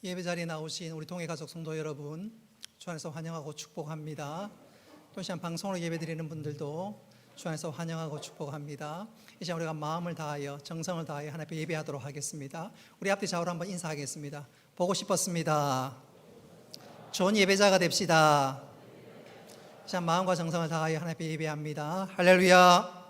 예배 자리에 나오신 우리 동해 가족 성도 여러분, 주 안에서 환영하고 축복합니다. 또 시간 방송으로 예배드리는 분들도 주 안에서 환영하고 축복합니다. 이 시간 우리가 마음을 다하여 정성을 다하여 하나님 앞에 예배하도록 하겠습니다. 우리 앞뒤 좌우로 한번 인사하겠습니다. 보고 싶었습니다. 좋은 예배자가 됩시다. 이 시간 마음과 정성을 다하여 하나님 앞에 예배합니다. 할렐루야.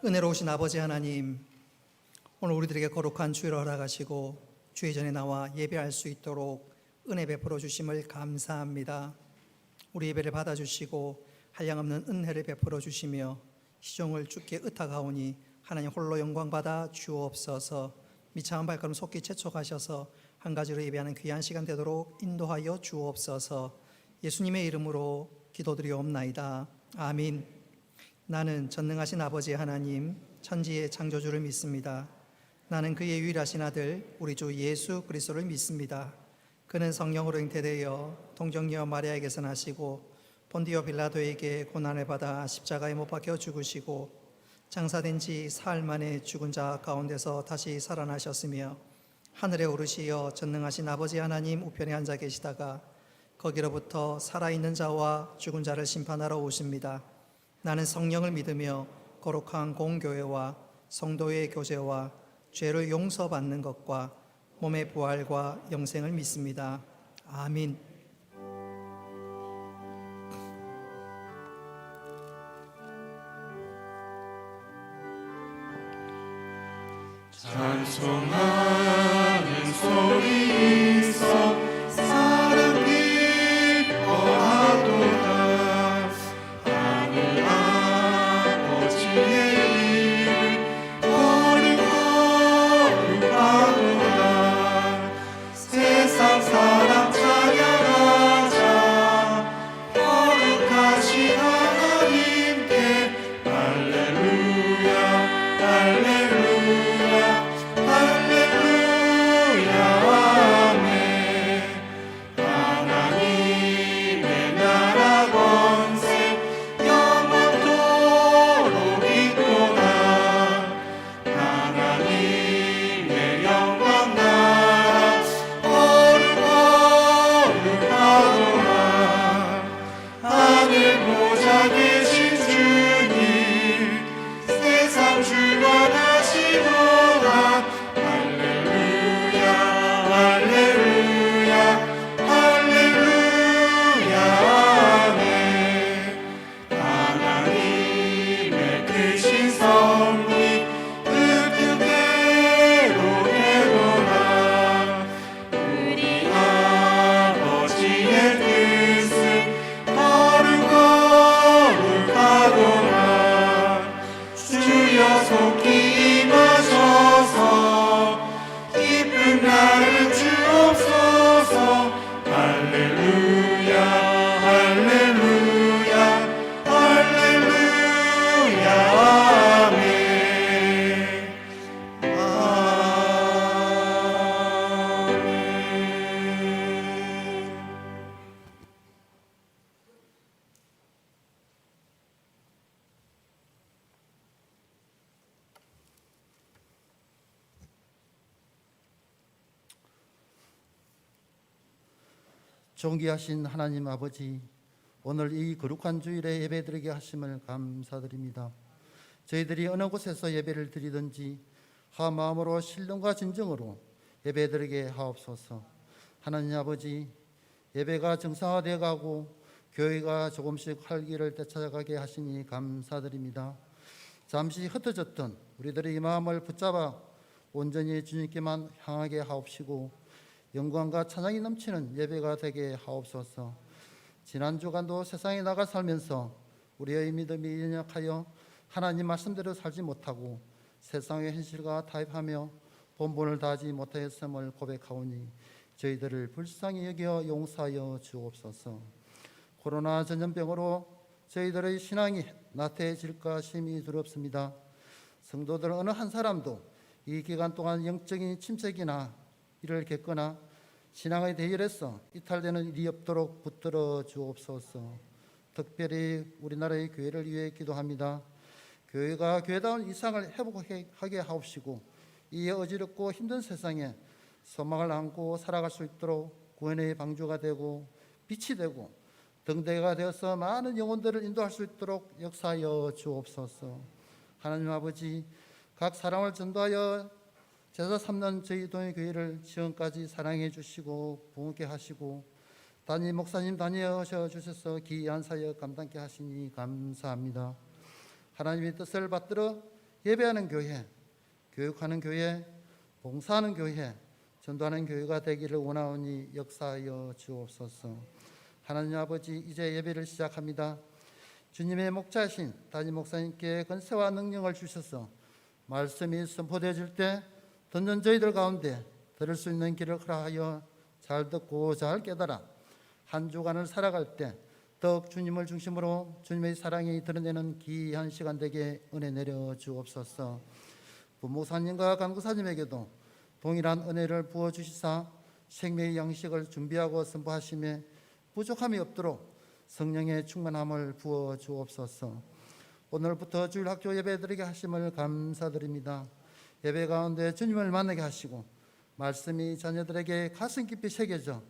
은혜로우신 아버지 하나님, 오늘 우리들에게 거룩한 주일을 허락하시고 주의 전에 나와 예배할 수 있도록 은혜 베풀어 주심을 감사합니다. 우리 예배를 받아주시고 한량없는 은혜를 베풀어 주시며 시종을 주께 의탁하오니 하나님 홀로 영광 받아 주옵소서. 미창한 발걸음 속히 재촉하셔서 한 가지로 예배하는 귀한 시간 되도록 인도하여 주옵소서. 예수님의 이름으로 기도드리옵나이다. 아멘. 나는 전능하신 아버지 하나님, 천지의 창조주를 믿습니다. 나는 그의 유일하신 아들 우리 주 예수 그리스도를 믿습니다. 그는 성령으로 잉태되어 동정녀 마리아에게서 나시고 본디오 빌라도에게 고난을 받아 십자가에 못 박혀 죽으시고 장사된 지 사흘 만에 죽은 자 가운데서 다시 살아나셨으며 하늘에 오르시어 전능하신 아버지 하나님 우편에 앉아 계시다가 거기로부터 살아있는 자와 죽은 자를 심판하러 오십니다. 나는 성령을 믿으며 거룩한 공교회와 성도의 교제와 죄를 용서받는 것과 몸의 부활과 영생을 믿습니다. 아멘. 찬송하는 소리 있어 사랑 기뻐하도다. 하늘 아버지의 이름 거룩하도다. 세상 사람 찬양하자. 거룩하신 하나님께 할렐루야 할렐루야 할렐루야 아멘. 하나님의 나라 권세 영원토록 있도다. 하나님의 영광 나라 거룩하도다. 하늘 보좌 계신 주님 세상 주관하시도다. 할렐루야 할렐루야 할렐루야 아멘. 하나님의 크신 섭리 그 뜻대로 되도다. 우리 아버지의 뜻은 거룩하도다. 주여 속히 임하셔서 기쁜 날을 주옵소서. 할렐루야 할렐루야 할렐루야 아멘. 아멘. 존귀하신 하나님 아버지, 오늘 이 거룩한 주일에 예배드리게 하심을 감사드립니다. 저희들이 어느 곳에서 예배를 드리든지 한 마음으로 신령과 진정으로 예배드리게 하옵소서. 하나님 아버지, 예배가 정상화되어 가고 교회가 조금씩 활기를 되찾아가게 하시니 감사드립니다. 잠시 흩어졌던 우리들의 마음을 붙잡아 온전히 주님께만 향하게 하옵시고 영광과 찬양이 넘치는 예배가 되게 하옵소서. 지난 주간도 세상에 나가 살면서 우리의 믿음이 연약하여 하나님 말씀대로 살지 못하고 세상의 현실과 타협하며 본분을 다하지 못하였음을 고백하오니 저희들을 불쌍히 여겨 용서하여 주옵소서. 코로나 전염병으로 저희들의 신앙이 나태해질까 심히 두렵습니다. 성도들 어느 한 사람도 이 기간 동안 영적인 침체기나 이를 겪거나 신앙의 대열에서 이탈되는 일이 없도록 붙들어 주옵소서. 특별히 우리나라의 교회를 위해 기도합니다. 교회가 교회다운 이상을 회복하게 하옵시고 이 어지럽고 힘든 세상에 소망을 안고 살아갈 수 있도록 구원의 방주가 되고 빛이 되고 등대가 되어서 많은 영혼들을 인도할 수 있도록 역사하여 주옵소서. 하나님 아버지, 각 사람을 전도하여 제사 삼는 저희 동의교회를 지금까지 사랑해 주시고 부흥케 하시고 담임 목사님 다니셔 주셔서 귀한 사역 감당케 하시니 감사합니다. 하나님의 뜻을 받들어 예배하는 교회, 교육하는 교회, 봉사하는 교회, 전도하는 교회가 되기를 원하오니 역사하여 주옵소서. 하나님 아버지, 이제 예배를 시작합니다. 주님의 목자신 담임 목사님께 권세와 능력을 주셔서 말씀이 선포되어질 때 듣는 저희들 가운데 들을 수 있는 길을 허락하여 잘 듣고 잘 깨달아 한 주간을 살아갈 때 더욱 주님을 중심으로 주님의 사랑이 드러내는 귀한 시간 되게 은혜 내려 주옵소서. 부목사님과 간구사님에게도 동일한 은혜를 부어주시사 생명의 양식을 준비하고 선포하심에 부족함이 없도록 성령의 충만함을 부어 주옵소서. 오늘부터 주일 학교 예배드리게 하심을 감사드립니다. 예배 가운데 주님을 만나게 하시고 말씀이 자녀들에게 가슴 깊이 새겨져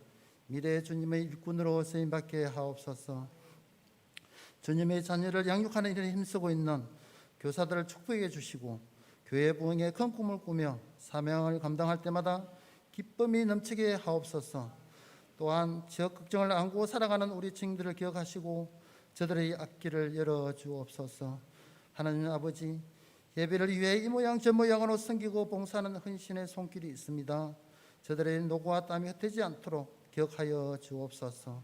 미래의 주님의 일꾼으로 쓰임받게 하옵소서. 주님의 자녀를 양육하는 일에 힘쓰고 있는 교사들을 축복해 주시고 교회 부흥의 큰 꿈을 꾸며 사명을 감당할 때마다 기쁨이 넘치게 하옵소서. 또한 지역 걱정을 안고 살아가는 우리 친구들을 기억하시고 저들의 앞길을 열어 주옵소서. 하나님 아버지, 예배를 위해 이 모양 저 모양으로 섬기고 봉사하는 헌신의 손길이 있습니다. 저들의 노고와 땀이 흩어지지 않도록 기억하여 주옵소서.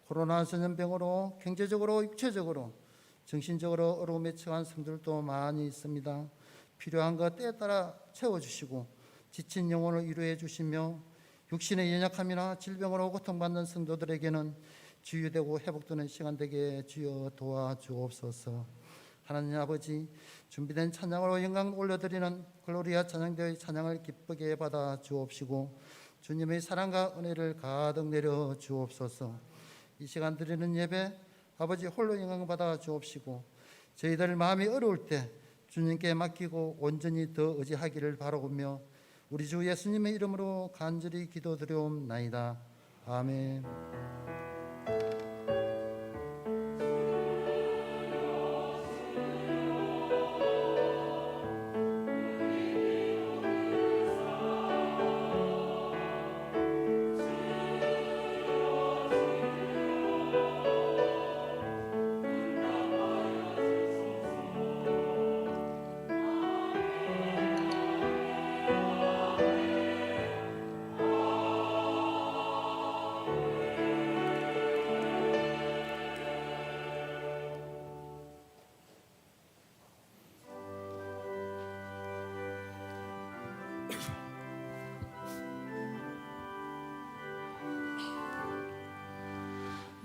코로나 전염병으로 경제적으로 육체적으로 정신적으로 어려움에 처한 성들도 많이 있습니다. 필요한 것 때에 따라 채워주시고 지친 영혼을 위로해 주시며 육신의 연약함이나 질병으로 고통받는 성도들에게는 치유되고 회복되는 시간 되게 주여 도와주옵소서. 하나님 아버지, 준비된 찬양으로 영광 올려드리는 글로리아 찬양대의 찬양을 기쁘게 받아 주옵시고 주님의 사랑과 은혜를 가득 내려 주옵소서. 이 시간 드리는 예배 아버지 홀로 영광 받아 주옵시고 저희들 마음이 어려울 때 주님께 맡기고 온전히 더 의지하기를 바라오며 우리 주 예수님의 이름으로 간절히 기도드려옵나이다. 아멘.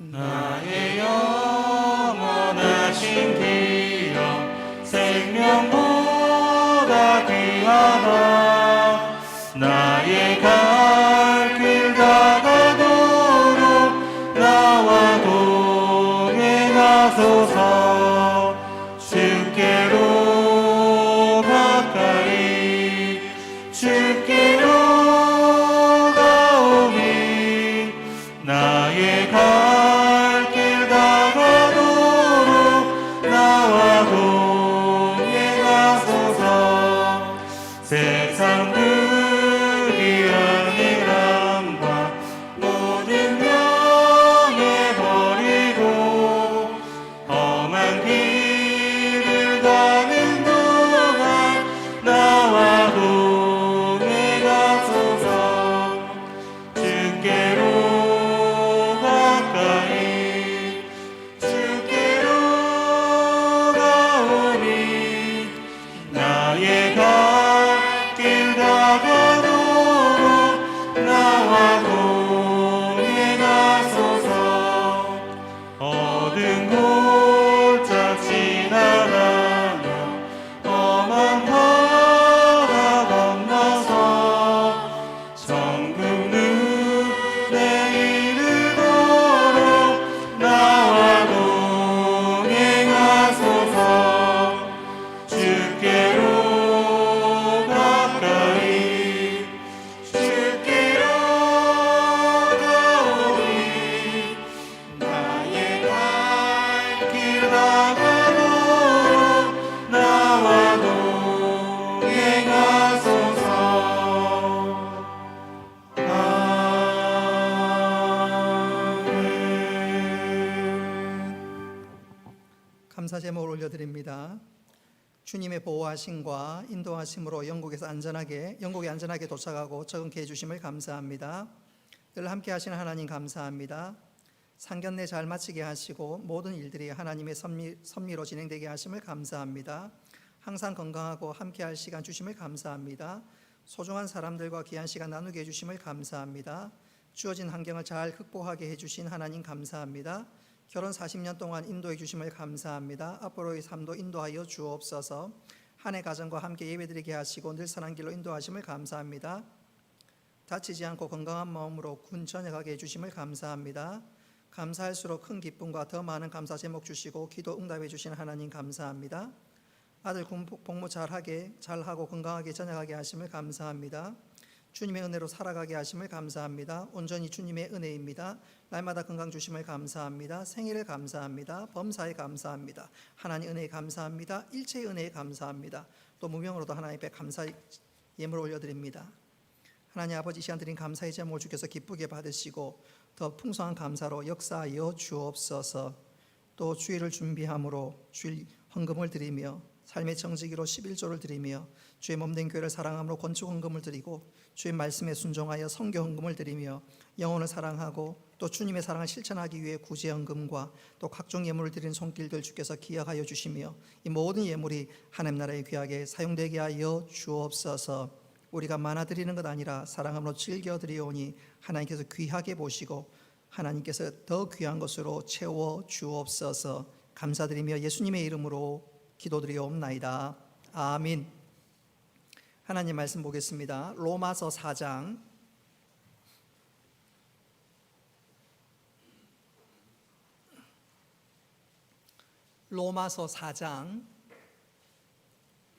나의 영원하신 기영 생명보다 귀하다. 나의 갈 길 다가도록 나와 동행하소서. 주께로 가까이 주께로 가오니 나의 갈 길 다가도록 나와 동행하소서. 세상 그 올려드립니다. 주님의 보호하심과 인도하심으로 영국에 안전하게 도착하고 적응케 해주심을 감사합니다. 늘 함께 하시는 하나님 감사합니다. 상견례 잘 마치게 하시고 모든 일들이 하나님의 섭리로 진행되게 하심을 감사합니다. 항상 건강하고 함께 할 시간 주심을 감사합니다. 소중한 사람들과 귀한 시간 나누게 해주심을 감사합니다. 주어진 환경을 잘 극복하게 해주신 하나님 감사합니다. 결혼 40년 동안 인도해 주심을 감사합니다. 앞으로의 삶도 인도하여 주옵소서. 한 해 가정과 함께 예배드리게 하시고 늘 선한 길로 인도하심을 감사합니다. 다치지 않고 건강한 마음으로 군 전역하게 해주심을 감사합니다. 감사할수록 큰 기쁨과 더 많은 감사 제목 주시고 기도 응답해 주신 하나님 감사합니다. 아들 복무 잘하고 건강하게 전역하게 하심을 감사합니다. 주님의 은혜로 살아가게 하심을 감사합니다. 온전히 주님의 은혜입니다. 날마다 건강 주심을 감사합니다. 생일을 감사합니다. 범사에 감사합니다. 하나님 은혜에 감사합니다. 일체의 은혜에 감사합니다. 또 무명으로도 하나님 앞에 감사의 예물을 올려드립니다. 하나님 아버지, 이 시간 드린 감사의 제목을 주께서 기쁘게 받으시고 더 풍성한 감사로 역사하여 주옵소서. 또 주일을 준비함으로 주일 헌금을 드리며 삶의 정직으로 11조를 드리며 주의 몸된 교회를 사랑함으로 건축 헌금을 드리고 주의 말씀에 순종하여 선교 헌금을 드리며 영혼을 사랑하고 또 주님의 사랑을 실천하기 위해 구제 헌금과 또 각종 예물을 드리는 손길들 주께서 기억하여 주시며 이 모든 예물이 하나님 나라에 귀하게 사용되게 하여 주옵소서. 우리가 많아 드리는 것 아니라 사랑함으로 즐겨 드리오니 하나님께서 귀하게 보시고 하나님께서 더 귀한 것으로 채워 주옵소서. 감사드리며 예수님의 이름으로 기도드리옵나이다. 아멘. 하나님 말씀 보겠습니다. 로마서 4장 로마서 4장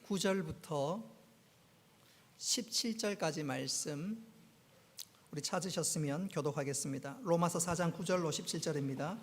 9절부터 17절까지 말씀 우리 찾으셨으면 교독하겠습니다. 로마서 4장 9절로 17절입니다.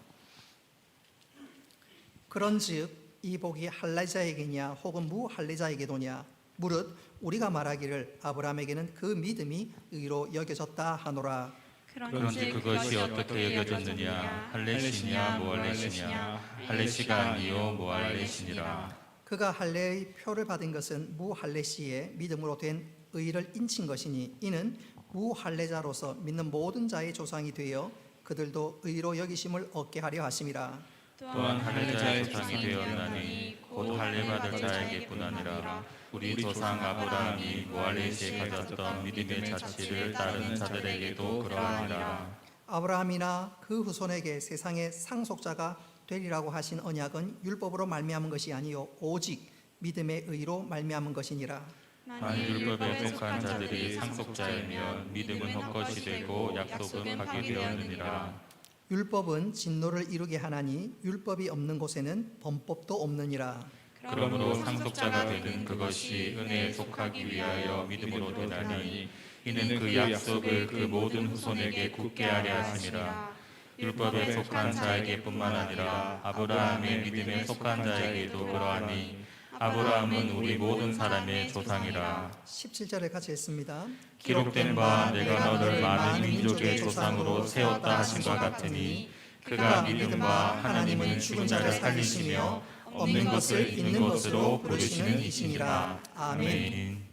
그런즉 이 복이 할례자에게냐 혹은 무할례자에게도냐 무릇 우리가 말하기를 아브라함에게는 그 믿음이 의로 여겨졌다 하노라. 그런지 그것이 어떻게 여겨졌느냐? 할례시냐 무할례시냐? 할례시가 아니요 무할례시니라. 그가 할례의 표를 받은 것은 무할례시에 믿음으로 된 의를 인친 것이니 이는 무할례자로서 믿는 모든 자의 조상이 되어 그들도 의로 여기심을 얻게 하려 하심이라. 또한 할례자의 조상이 되었나니 곧 할례받을 자에게뿐 아니라 우리 조상 아브라함이 무할례시에 가졌던 믿음의 자취를 따르는 자들에게도 그러하니라. 아브라함이나 그 후손에게 세상의 상속자가 되리라고 하신 언약은 율법으로 말미암은 것이 아니요 오직 믿음의 의로 말미암은 것이니라. 만일 율법에 속한 자들이 상속자이면 믿음은 헛것이 되고 약속은 파기되었느니라. 율법은 진노를 이루게 하나니 율법이 없는 곳에는 범법도 없느니라. 그러므로 상속자가 되는 그것이 은혜에 속하기 위하여 믿음으로 되나니 이는 그 약속을 그 모든 후손에게 굳게 하려 하심이라. 율법에 속한 자에게뿐만 아니라 아브라함의 믿음에 속한 자에게도 그러하니 아브라함은 우리 모든 사람의 조상이라. 17절에 같이 했습니다. 기록된 바 내가 너를 많은 민족의 조상으로 세웠다 하신과 같으니 그가 믿음과 하나님은 죽은 자를 살리시며 없는 것을 있는 것으로 부르시는 이시니라. 아멘.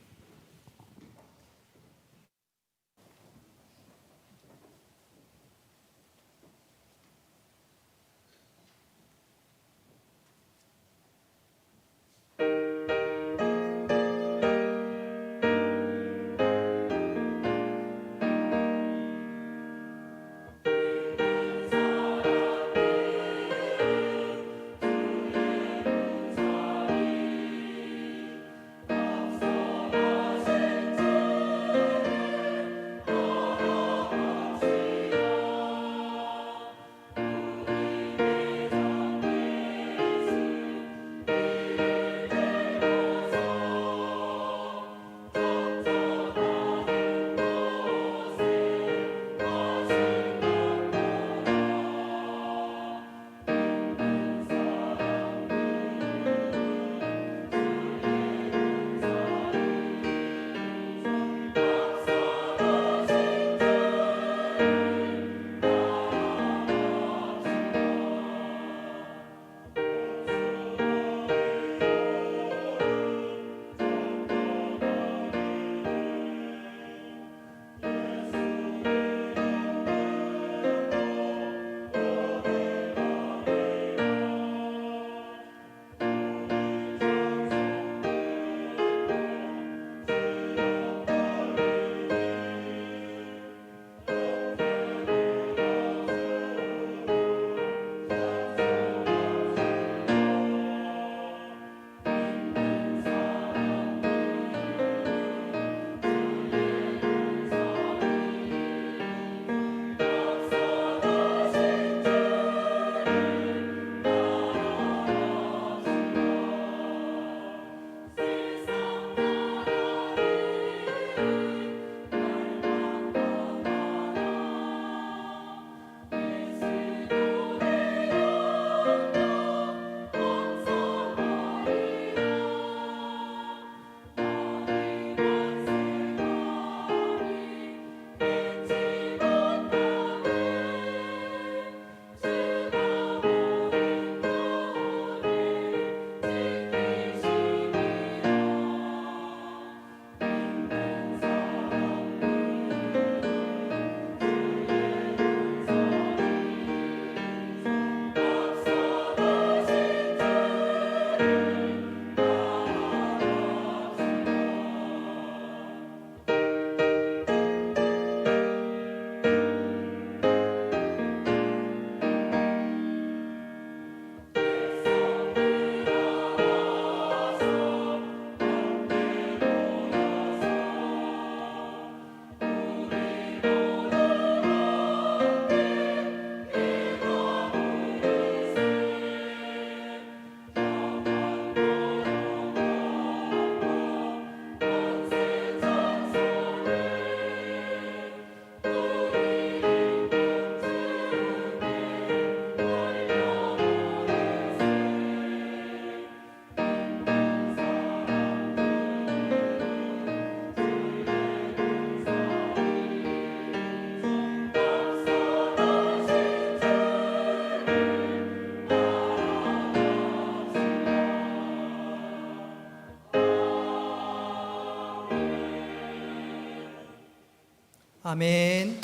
아멘.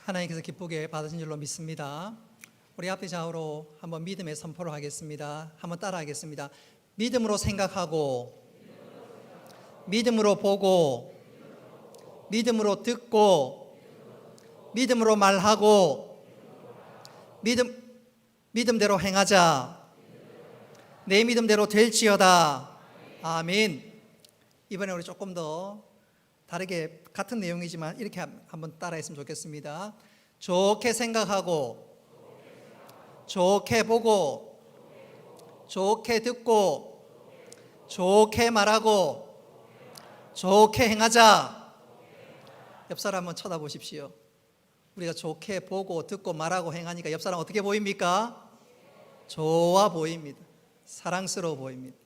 하나님께서 기쁘게 받으신 줄로 믿습니다. 우리 앞에 좌우로 한번 믿음의 선포를 하겠습니다. 한번 따라 하겠습니다. 믿음으로 생각하고, 믿음으로 보고, 믿음으로 듣고, 믿음으로 말하고, 믿음대로 행하자. 내 믿음대로 될지어다. 아멘. 이번에 우리 조금 더 다르게 같은 내용이지만 이렇게 한번 따라했으면 좋겠습니다. 좋게 생각하고, 좋게 보고, 좋게 듣고, 좋게 말하고, 좋게 행하자. 옆 사람 한번 쳐다보십시오. 우리가 좋게 보고 듣고 말하고 행하니까 옆 사람 어떻게 보입니까? 좋아 보입니다. 사랑스러워 보입니다.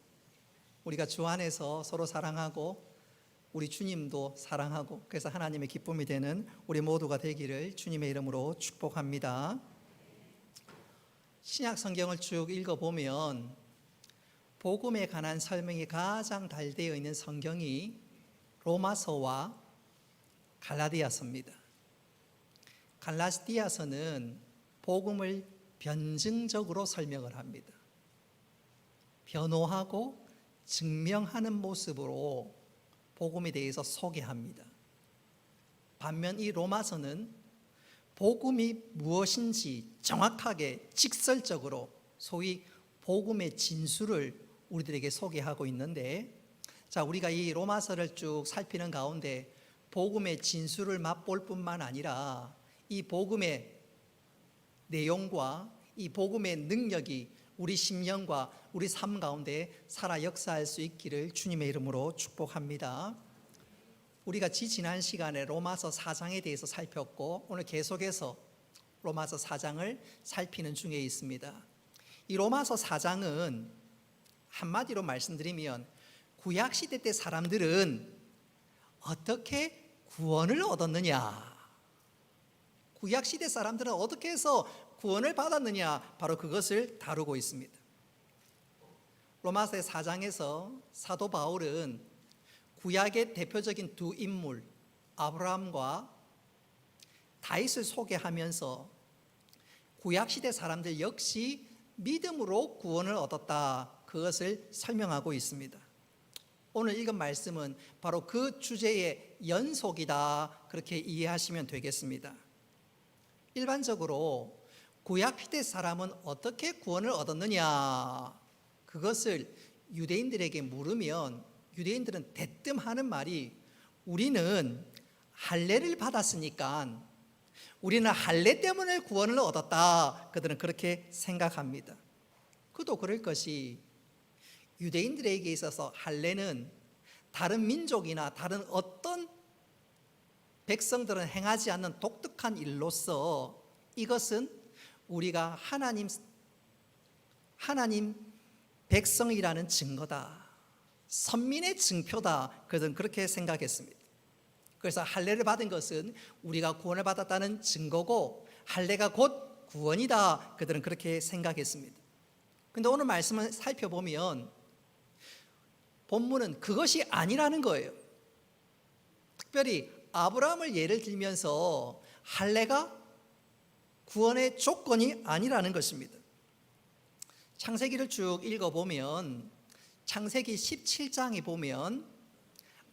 우리가 주 안에서 서로 사랑하고 우리 주님도 사랑하고 그래서 하나님의 기쁨이 되는 우리 모두가 되기를 주님의 이름으로 축복합니다. 신약 성경을 쭉 읽어보면 복음에 관한 설명이 가장 잘 되어 있는 성경이 로마서와 갈라디아서입니다. 갈라디아서는 복음을 변증적으로 설명을 합니다. 변호하고 증명하는 모습으로 복음에 대해서 소개합니다. 반면 이 로마서는 복음이 무엇인지 정확하게 직설적으로 소위 복음의 진수를 우리들에게 소개하고 있는데, 자, 우리가 이 로마서를 쭉 살피는 가운데 복음의 진수를 맛볼 뿐만 아니라 이 복음의 내용과 이 복음의 능력이 우리 심령과 우리 삶 가운데 살아 역사할 수 있기를 주님의 이름으로 축복합니다. 우리가 지난 시간에 로마서 4장에 대해서 살폈고 오늘 계속해서 로마서 4장을 살피는 중에 있습니다. 이 로마서 4장은 한마디로 말씀드리면 구약시대 때 사람들은 어떻게 구원을 얻었느냐, 구약시대 사람들은 어떻게 해서 구원을 받았느냐, 바로 그것을 다루고 있습니다. 로마서 4장에서 사도 바울은 구약의 대표적인 두 인물 아브라함과 다윗을 소개하면서 구약시대 사람들 역시 믿음으로 구원을 얻었다, 그것을 설명하고 있습니다. 오늘 읽은 말씀은 바로 그 주제의 연속이다, 그렇게 이해하시면 되겠습니다. 일반적으로 구약시대 사람은 어떻게 구원을 얻었느냐, 그것을 유대인들에게 물으면 유대인들은 대뜸 하는 말이 우리는 할례를 받았으니까 우리는 할례 때문에 구원을 얻었다, 그들은 그렇게 생각합니다. 그도 그럴 것이 유대인들에게 있어서 할례는 다른 민족이나 다른 어떤 백성들은 행하지 않는 독특한 일로서 이것은 우리가 하나님 백성이라는 증거다, 선민의 증표다, 그들은 그렇게 생각했습니다. 그래서 할례를 받은 것은 우리가 구원을 받았다는 증거고 할례가 곧 구원이다, 그들은 그렇게 생각했습니다. 그런데 오늘 말씀을 살펴보면 본문은 그것이 아니라는 거예요. 특별히 아브라함을 예를 들면서 할례가 구원의 조건이 아니라는 것입니다. 창세기를 쭉 읽어보면 창세기 17장에 보면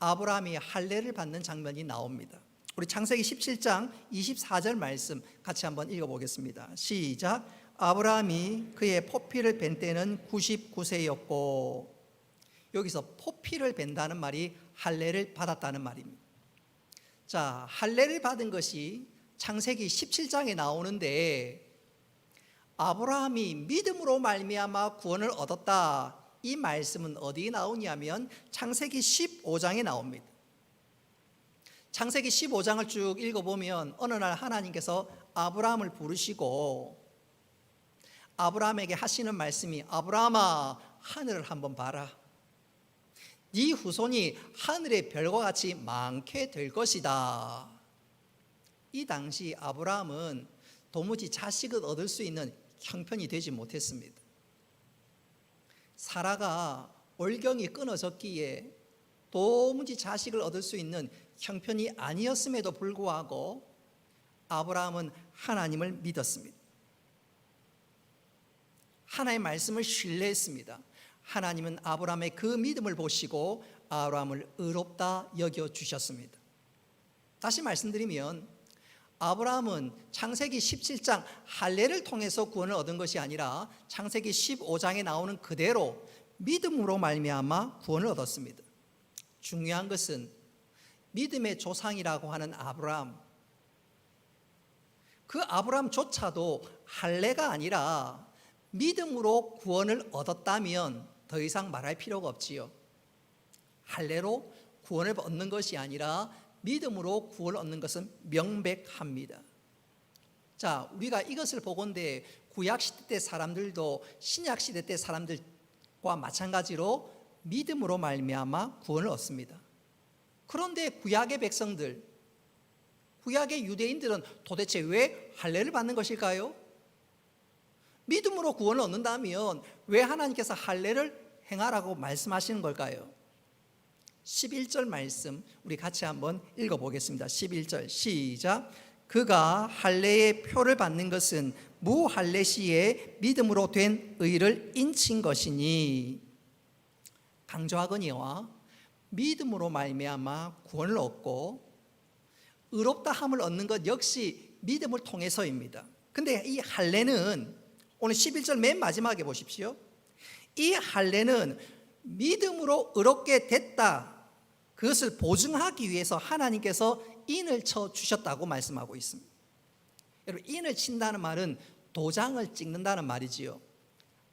아브라함이 할례를 받는 장면이 나옵니다. 우리 창세기 17장 24절 말씀 같이 한번 읽어보겠습니다. 시작. 아브라함이 그의 포피를 벤 때는 99세였고, 여기서 포피를 벤다는 말이 할례를 받았다는 말입니다. 자, 할례를 받은 것이 창세기 17장에 나오는데 아브라함이 믿음으로 말미암아 구원을 얻었다, 이 말씀은 어디에 나오냐면 창세기 15장에 나옵니다. 창세기 15장을 쭉 읽어보면 어느 날 하나님께서 아브라함을 부르시고 아브라함에게 하시는 말씀이 아브라함아, 하늘을 한번 봐라. 네 후손이 하늘의 별과 같이 많게 될 것이다. 이 당시 아브라함은 도무지 자식을 얻을 수 있는 형편이 되지 못했습니다. 사라가 월경이 끊어졌기에 도무지 자식을 얻을 수 있는 형편이 아니었음에도 불구하고 아브라함은 하나님을 믿었습니다. 하나님의 말씀을 신뢰했습니다. 하나님은 아브라함의 그 믿음을 보시고 아브라함을 의롭다 여겨주셨습니다. 다시 말씀드리면 아브라함은 창세기 17장 할례를 통해서 구원을 얻은 것이 아니라 창세기 15장에 나오는 그대로 믿음으로 말미암아 구원을 얻었습니다. 중요한 것은 믿음의 조상이라고 하는 아브라함, 그 아브라함조차도 할례가 아니라 믿음으로 구원을 얻었다면 더 이상 말할 필요가 없지요. 할례로 구원을 얻는 것이 아니라 믿음으로 구원을 얻는 것은 명백합니다. 자, 우리가 이것을 보건대 구약시대 때 사람들도 신약시대 때 사람들과 마찬가지로 믿음으로 말미암아 구원을 얻습니다. 그런데 구약의 백성들, 구약의 유대인들은 도대체 왜 할례를 받는 것일까요? 믿음으로 구원을 얻는다면 왜 하나님께서 할례를 행하라고 말씀하시는 걸까요? 11절 말씀 우리 같이 한번 읽어보겠습니다. 11절 시작. 그가 할례의 표를 받는 것은 무할례 시에 믿음으로 된 의를 인친 것이니, 강조하거니와 믿음으로 말미암아 구원을 얻고 의롭다 함을 얻는 것 역시 믿음을 통해서입니다. 근데 이 할례는 오늘 11절 맨 마지막에 보십시오. 이 할례는 믿음으로 의롭게 됐다, 그것을 보증하기 위해서 하나님께서 인을 쳐 주셨다고 말씀하고 있습니다. 여러분, 인을 친다는 말은 도장을 찍는다는 말이지요.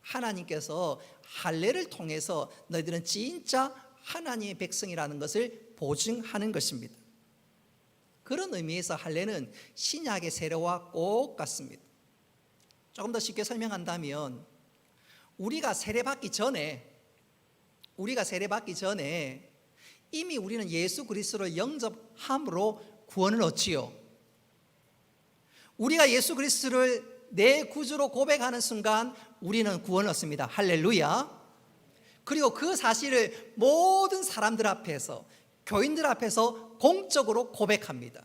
하나님께서 할례를 통해서 너희들은 진짜 하나님의 백성이라는 것을 보증하는 것입니다. 그런 의미에서 할례는 신약의 세례와 꼭 같습니다. 조금 더 쉽게 설명한다면 우리가 세례받기 전에 이미 우리는 예수 그리스도를 영접함으로 구원을 얻지요. 우리가 예수 그리스도를 내 구주로 고백하는 순간 우리는 구원을 얻습니다. 할렐루야. 그리고 그 사실을 모든 사람들 앞에서, 교인들 앞에서 공적으로 고백합니다.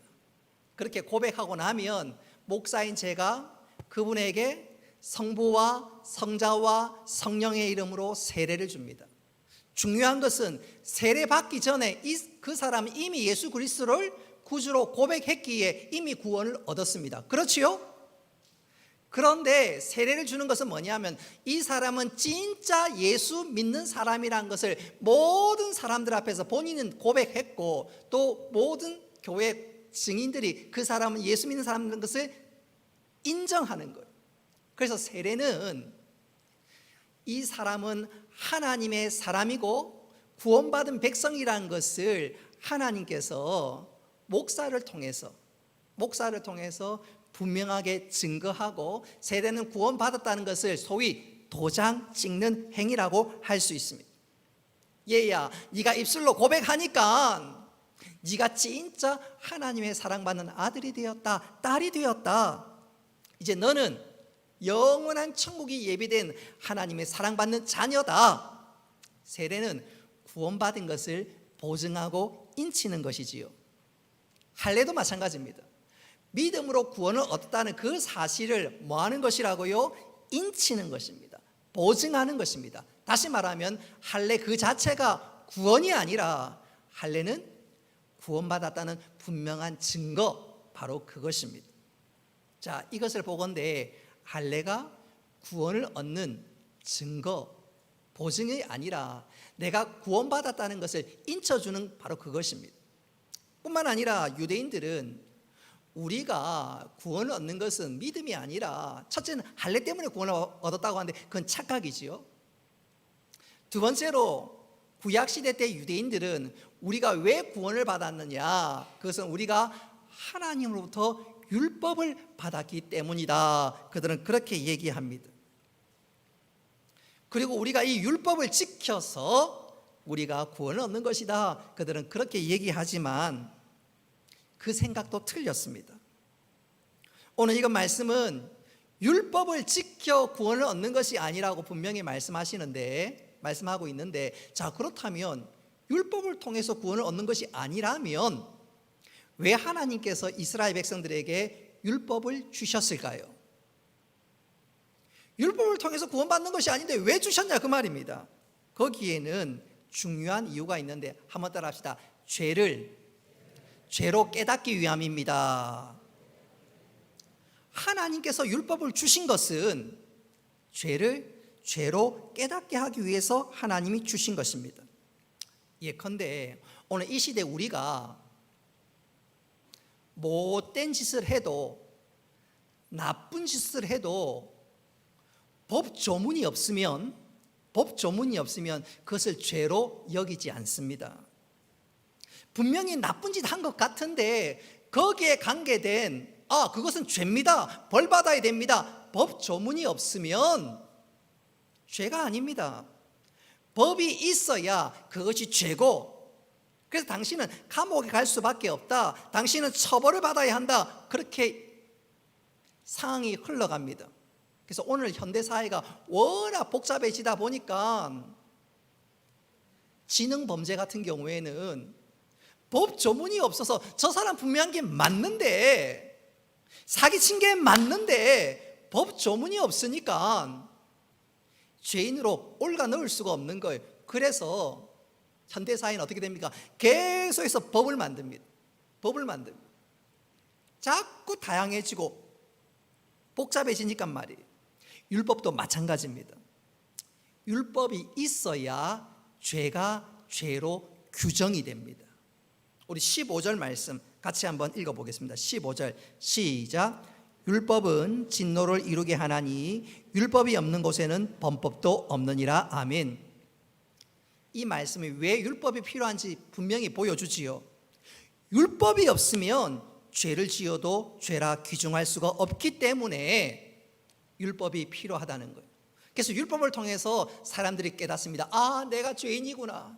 그렇게 고백하고 나면 목사인 제가 그분에게 성부와 성자와 성령의 이름으로 세례를 줍니다. 중요한 것은 세례 받기 전에 그 사람은 이미 예수 그리스도를 구주로 고백했기에 이미 구원을 얻었습니다. 그렇지요? 그런데 세례를 주는 것은 뭐냐면 이 사람은 진짜 예수 믿는 사람이라는 것을 모든 사람들 앞에서 본인은 고백했고 또 모든 교회 증인들이 그 사람은 예수 믿는 사람인 것을 인정하는 거예요. 그래서 세례는 이 사람은 하나님의 사람이고 구원받은 백성이라는 것을 하나님께서 목사를 통해서 분명하게 증거하고, 세례는 구원받았다는 것을 소위 도장 찍는 행위라고 할 수 있습니다. 얘야, 네가 입술로 고백하니까 네가 진짜 하나님의 사랑받는 아들이 되었다, 딸이 되었다. 이제 너는 영원한 천국이 예비된 하나님의 사랑받는 자녀다. 세례는 구원받은 것을 보증하고 인치는 것이지요. 할례도 마찬가지입니다. 믿음으로 구원을 얻었다는 그 사실을 뭐 하는 것이라고요? 인치는 것입니다. 보증하는 것입니다. 다시 말하면 할례 그 자체가 구원이 아니라 할례는 구원받았다는 분명한 증거, 바로 그것입니다. 자, 이것을 보건대 할례가 구원을 얻는 증거, 보증이 아니라 내가 구원받았다는 것을 인쳐주는 바로 그것입니다. 뿐만 아니라 유대인들은 우리가 구원을 얻는 것은 믿음이 아니라, 첫째는 할례 때문에 구원을 얻었다고 하는데 그건 착각이지요. 두 번째로 구약시대 때 유대인들은 우리가 왜 구원을 받았느냐, 그것은 우리가 하나님으로부터 율법을 받았기 때문이다. 그들은 그렇게 얘기합니다. 그리고 우리가 이 율법을 지켜서 우리가 구원을 얻는 것이다. 그들은 그렇게 얘기하지만 그 생각도 틀렸습니다. 오늘 이건 말씀은 율법을 지켜 구원을 얻는 것이 아니라고 분명히 말씀하고 있는데, 자, 그렇다면 율법을 통해서 구원을 얻는 것이 아니라면 왜 하나님께서 이스라엘 백성들에게 율법을 주셨을까요? 율법을 통해서 구원받는 것이 아닌데 왜 주셨냐 그 말입니다. 거기에는 중요한 이유가 있는데 한번 따라 합시다. 죄로 깨닫기 위함입니다. 하나님께서 율법을 주신 것은 죄로 깨닫게 하기 위해서 하나님이 주신 것입니다. 예컨대 오늘 이 시대 우리가 못된 짓을 해도, 나쁜 짓을 해도 법 조문이 없으면 그것을 죄로 여기지 않습니다. 분명히 나쁜 짓 한 것 같은데 거기에 관계된 그것은 죄입니다, 벌 받아야 됩니다, 법 조문이 없으면 죄가 아닙니다. 법이 있어야 그것이 죄고, 그래서 당신은 감옥에 갈 수밖에 없다, 당신은 처벌을 받아야 한다, 그렇게 상황이 흘러갑니다. 그래서 오늘 현대사회가 워낙 복잡해지다 보니까 지능범죄 같은 경우에는 법 조문이 없어서 저 사람 분명한 게 맞는데, 사기친 게 맞는데 법 조문이 없으니까 죄인으로 올가 넣을 수가 없는 거예요. 그래서 현대사회는 어떻게 됩니까? 계속해서 법을 만듭니다. 자꾸 다양해지고 복잡해지니까 말이에요. 율법도 마찬가지입니다. 율법이 있어야 죄가 죄로 규정이 됩니다. 우리 15절 말씀 같이 한번 읽어보겠습니다. 15절 시작. 율법은 진노를 이루게 하나니 율법이 없는 곳에는 범법도 없느니라. 아멘. 이 말씀이 왜 율법이 필요한지 분명히 보여주지요. 율법이 없으면 죄를 지어도 죄라 규정할 수가 없기 때문에 율법이 필요하다는 거예요. 그래서 율법을 통해서 사람들이 깨닫습니다. 내가 죄인이구나.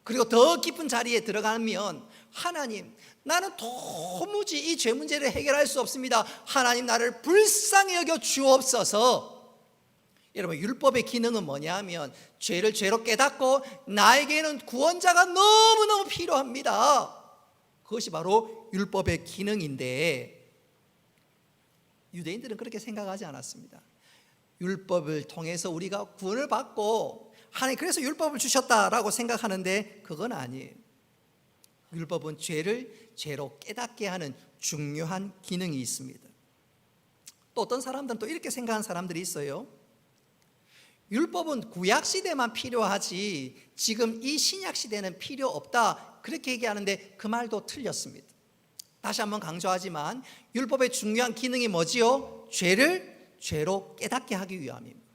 그리고 더 깊은 자리에 들어가면 하나님, 나는 도무지 이 죄 문제를 해결할 수 없습니다. 하나님, 나를 불쌍히 여겨 주옵소서. 여러분, 율법의 기능은 뭐냐 하면 죄를 죄로 깨닫고 나에게는 구원자가 너무너무 필요합니다. 그것이 바로 율법의 기능인데 유대인들은 그렇게 생각하지 않았습니다. 율법을 통해서 우리가 구원을 받고 하나님 그래서 율법을 주셨다라고 생각하는데 그건 아니에요. 율법은 죄를 죄로 깨닫게 하는 중요한 기능이 있습니다. 또 어떤 사람들은 또 이렇게 생각하는 사람들이 있어요. 율법은 구약시대만 필요하지 지금 이 신약시대는 필요 없다, 그렇게 얘기하는데 그 말도 틀렸습니다. 다시 한번 강조하지만 율법의 중요한 기능이 뭐지요? 죄를 죄로 깨닫게 하기 위함입니다.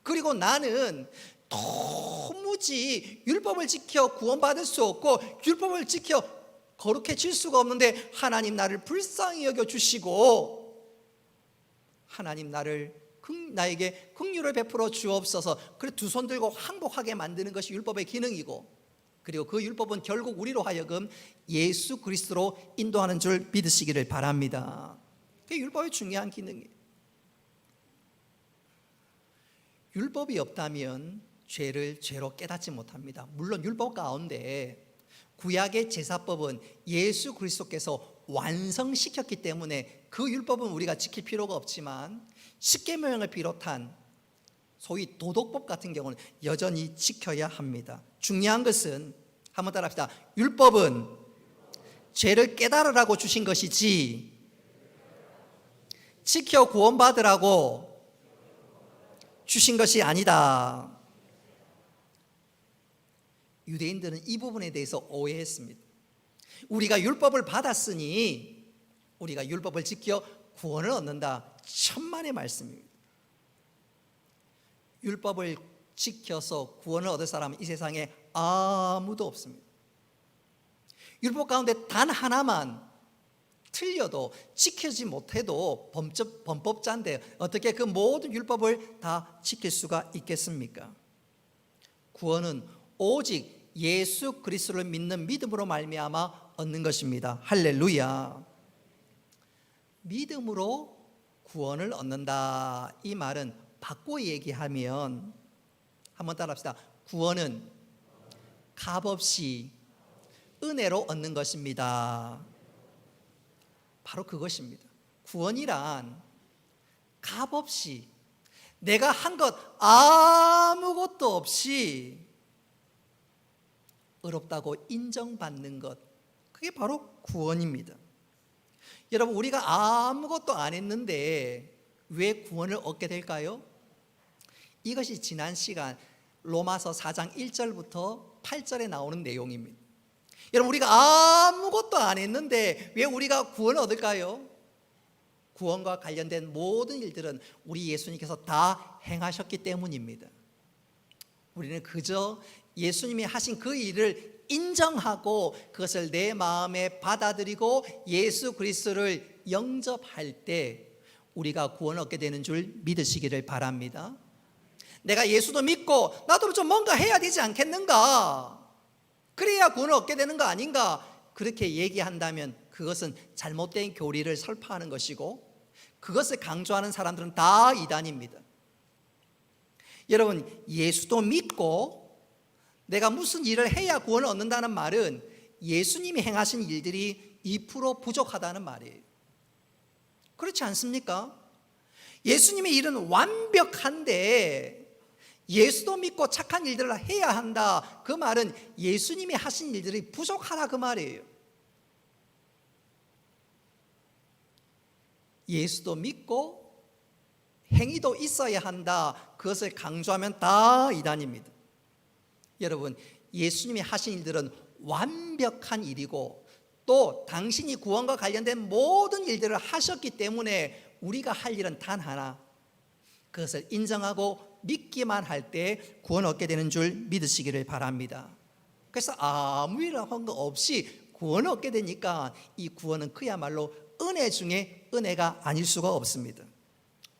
그리고 나는 도무지 율법을 지켜 구원받을 수 없고 율법을 지켜 거룩해질 수가 없는데 하나님 나를 불쌍히 여겨주시고 하나님 나에게 긍휼을 베풀어 주옵소서. 그래 두 손 들고 항복하게 만드는 것이 율법의 기능이고, 그리고 그 율법은 결국 우리로 하여금 예수 그리스도로 인도하는 줄 믿으시기를 바랍니다. 그게 율법의 중요한 기능이에요. 율법이 없다면 죄를 죄로 깨닫지 못합니다. 물론 율법 가운데 구약의 제사법은 예수 그리스도께서 완성시켰기 때문에 그 율법은 우리가 지킬 필요가 없지만 십계명을 비롯한 소위 도덕법 같은 경우는 여전히 지켜야 합니다. 중요한 것은 한번 따라합시다. 율법은 죄를 깨달으라고 주신 것이지 지켜 구원받으라고 주신 것이 아니다. 유대인들은 이 부분에 대해서 오해했습니다. 우리가 율법을 받았으니 우리가 율법을 지켜 구원을 얻는다. 천만의 말씀입니다. 율법을 지켜서 구원을 얻을 사람은 이 세상에 아무도 없습니다. 율법 가운데 단 하나만 틀려도 지키지 못해도 범법자인데 어떻게 그 모든 율법을 다 지킬 수가 있겠습니까? 구원은 오직 예수 그리스도를 믿는 믿음으로 말미암아 얻는 것입니다. 할렐루야. 믿음으로 구원을 얻는다. 이 말은 바꿔 얘기하면 한번 따라합시다. 구원은 값없이 은혜로 얻는 것입니다. 바로 그것입니다. 구원이란 값없이 내가 한 것 아무것도 없이 의롭다고 인정받는 것, 그게 바로 구원입니다. 여러분, 우리가 아무것도 안 했는데 왜 구원을 얻게 될까요? 이것이 지난 시간 로마서 4장 1절부터 8절에 나오는 내용입니다. 여러분, 우리가 아무것도 안 했는데 왜 우리가 구원을 얻을까요? 구원과 관련된 모든 일들은 우리 예수님께서 다 행하셨기 때문입니다. 우리는 그저 예수님이 하신 그 일을 인정하고 그것을 내 마음에 받아들이고 예수 그리스도를 영접할 때 우리가 구원을 얻게 되는 줄 믿으시기를 바랍니다. 내가 예수도 믿고 나도 좀 뭔가 해야 되지 않겠는가? 그래야 구원을 얻게 되는 거 아닌가? 그렇게 얘기한다면 그것은 잘못된 교리를 설파하는 것이고 그것을 강조하는 사람들은 다 이단입니다. 여러분, 예수도 믿고 내가 무슨 일을 해야 구원을 얻는다는 말은 예수님이 행하신 일들이 2% 부족하다는 말이에요. 그렇지 않습니까? 예수님의 일은 완벽한데 예수도 믿고 착한 일들을 해야 한다, 그 말은 예수님이 하신 일들이 부족하다 그 말이에요. 예수도 믿고 행위도 있어야 한다, 그것을 강조하면 다 이단입니다. 여러분, 예수님이 하신 일들은 완벽한 일이고 또 당신이 구원과 관련된 모든 일들을 하셨기 때문에 우리가 할 일은 단 하나, 그것을 인정하고 믿기만 할 때 구원 얻게 되는 줄 믿으시기를 바랍니다. 그래서 아무 일 한 거 없이 구원을 얻게 되니까 이 구원은 그야말로 은혜 중에 은혜가 아닐 수가 없습니다.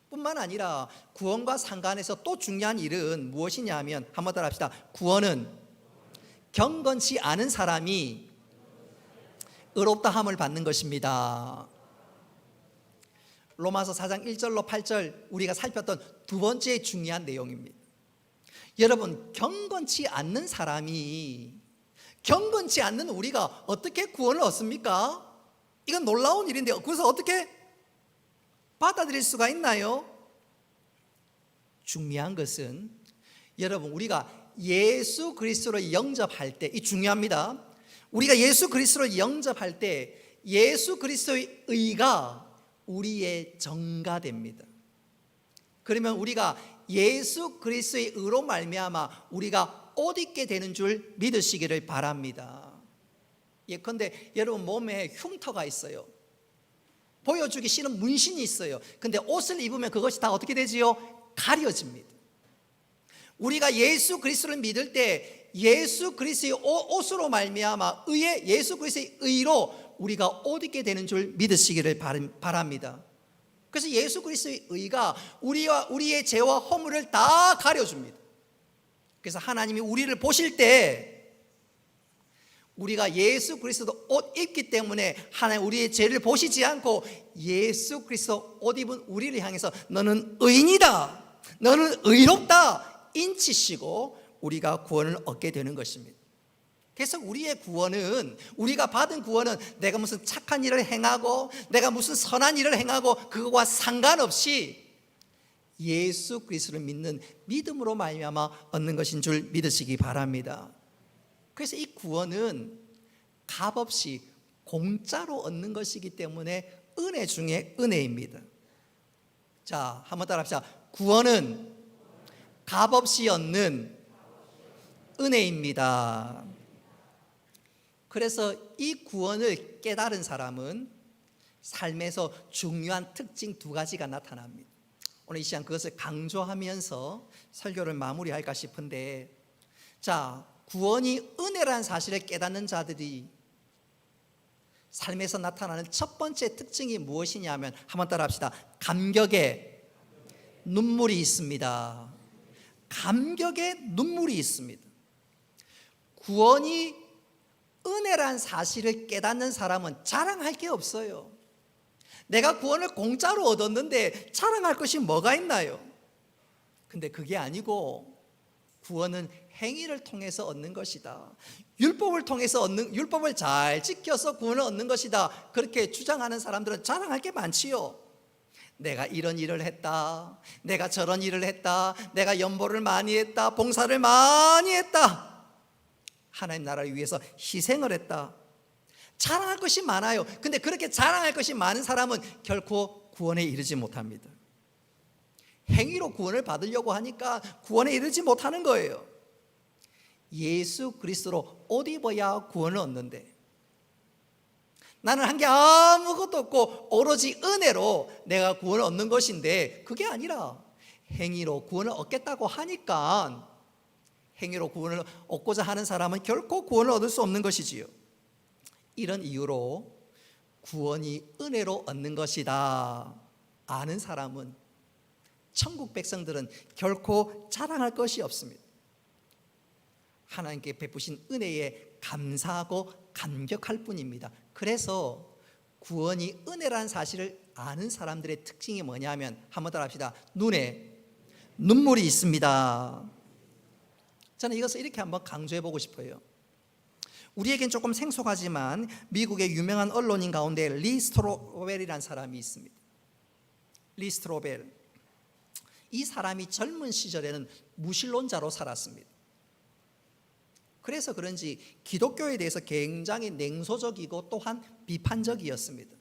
뿐만 아니라 구원과 상관해서 또 중요한 일은 무엇이냐 하면 한번 따라 합시다. 구원은 경건치 않은 사람이 의롭다함을 받는 것입니다. 로마서 4장 1절로 8절 우리가 살폈던 두 번째 중요한 내용입니다. 여러분, 경건치 않는 사람이, 경건치 않는 우리가 어떻게 구원을 얻습니까? 이건 놀라운 일인데요. 그래서 어떻게 받아들일 수가 있나요? 중요한 것은 여러분, 우리가 예수 그리스도를 영접할 때, 이 중요합니다. 우리가 예수 그리스도를 영접할 때 예수 그리스도의 의가 우리의 정가 됩니다. 그러면 우리가 예수 그리스도의 의로 말미암아 우리가 옷 입게 되는 줄 믿으시기를 바랍니다. 예컨대 여러분 몸에 흉터가 있어요. 보여주기 싫은 문신이 있어요. 근데 옷을 입으면 그것이 다 어떻게 되지요? 가려집니다. 우리가 예수 그리스도를 믿을 때 예수 그리스도의 옷으로 말미암아 의의 예수 그리스도의 의로 우리가 옷 입게 되는 줄 믿으시기를 바랍니다. 그래서 예수 그리스도의 의가 우리의 죄와 허물을 다 가려줍니다. 그래서 하나님이 우리를 보실 때 우리가 예수 그리스도 옷 입기 때문에 하나님 우리의 죄를 보시지 않고 예수 그리스도 옷 입은 우리를 향해서 너는 의인이다, 너는 의롭다 인치시고 우리가 구원을 얻게 되는 것입니다. 그래서 우리의 구원은, 우리가 받은 구원은 내가 무슨 착한 일을 행하고 내가 무슨 선한 일을 행하고 그거와 상관없이 예수 그리스도를 믿는 믿음으로 말미암아 얻는 것인 줄 믿으시기 바랍니다. 그래서 이 구원은 값없이 공짜로 얻는 것이기 때문에 은혜 중에 은혜입니다. 자, 한번 따라 합시다. 구원은 값없이 얻는 은혜입니다. 그래서 이 구원을 깨달은 사람은 삶에서 중요한 특징 두 가지가 나타납니다. 오늘 이 시간 그것을 강조하면서 설교를 마무리할까 싶은데, 자, 구원이 은혜라는 사실을 깨닫는 자들이 삶에서 나타나는 첫 번째 특징이 무엇이냐면 한번 따라 합시다. 감격에 눈물이 있습니다. 감격에 눈물이 있습니다. 구원이 은혜란 사실을 깨닫는 사람은 자랑할 게 없어요. 내가 구원을 공짜로 얻었는데 자랑할 것이 뭐가 있나요? 근데 그게 아니고 구원은 행위를 통해서 얻는 것이다. 율법을 통해서 율법을 잘 지켜서 구원을 얻는 것이다. 그렇게 주장하는 사람들은 자랑할 게 많지요. 내가 이런 일을 했다. 내가 저런 일을 했다. 내가 연보를 많이 했다. 봉사를 많이 했다. 하나님 나라를 위해서 희생을 했다. 자랑할 것이 많아요. 근데 그렇게 자랑할 것이 많은 사람은 결코 구원에 이르지 못합니다. 행위로 구원을 받으려고 하니까 구원에 이르지 못하는 거예요. 예수 그리스도로 옷 입어야 구원을 얻는데, 나는 한 게 아무것도 없고 오로지 은혜로 내가 구원을 얻는 것인데, 그게 아니라 행위로 구원을 얻겠다고 하니까 행위로 구원을 얻고자 하는 사람은 결코 구원을 얻을 수 없는 것이지요. 이런 이유로 구원이 은혜로 얻는 것이다 아는 사람은, 천국 백성들은 결코 자랑할 것이 없습니다. 하나님께 베푸신 은혜에 감사하고 감격할 뿐입니다. 그래서 구원이 은혜라는 사실을 아는 사람들의 특징이 뭐냐면, 한번 따라 합시다. 눈에 눈물이 있습니다. 저는 이것을 이렇게 한번 강조해 보고 싶어요. 우리에겐 조금 생소하지만 미국의 유명한 언론인 가운데 리 스트로벨이라는 사람이 있습니다. 리 스트로벨. 이 사람이 젊은 시절에는 무신론자로 살았습니다. 그래서 그런지 기독교에 대해서 굉장히 냉소적이고 또한 비판적이었습니다.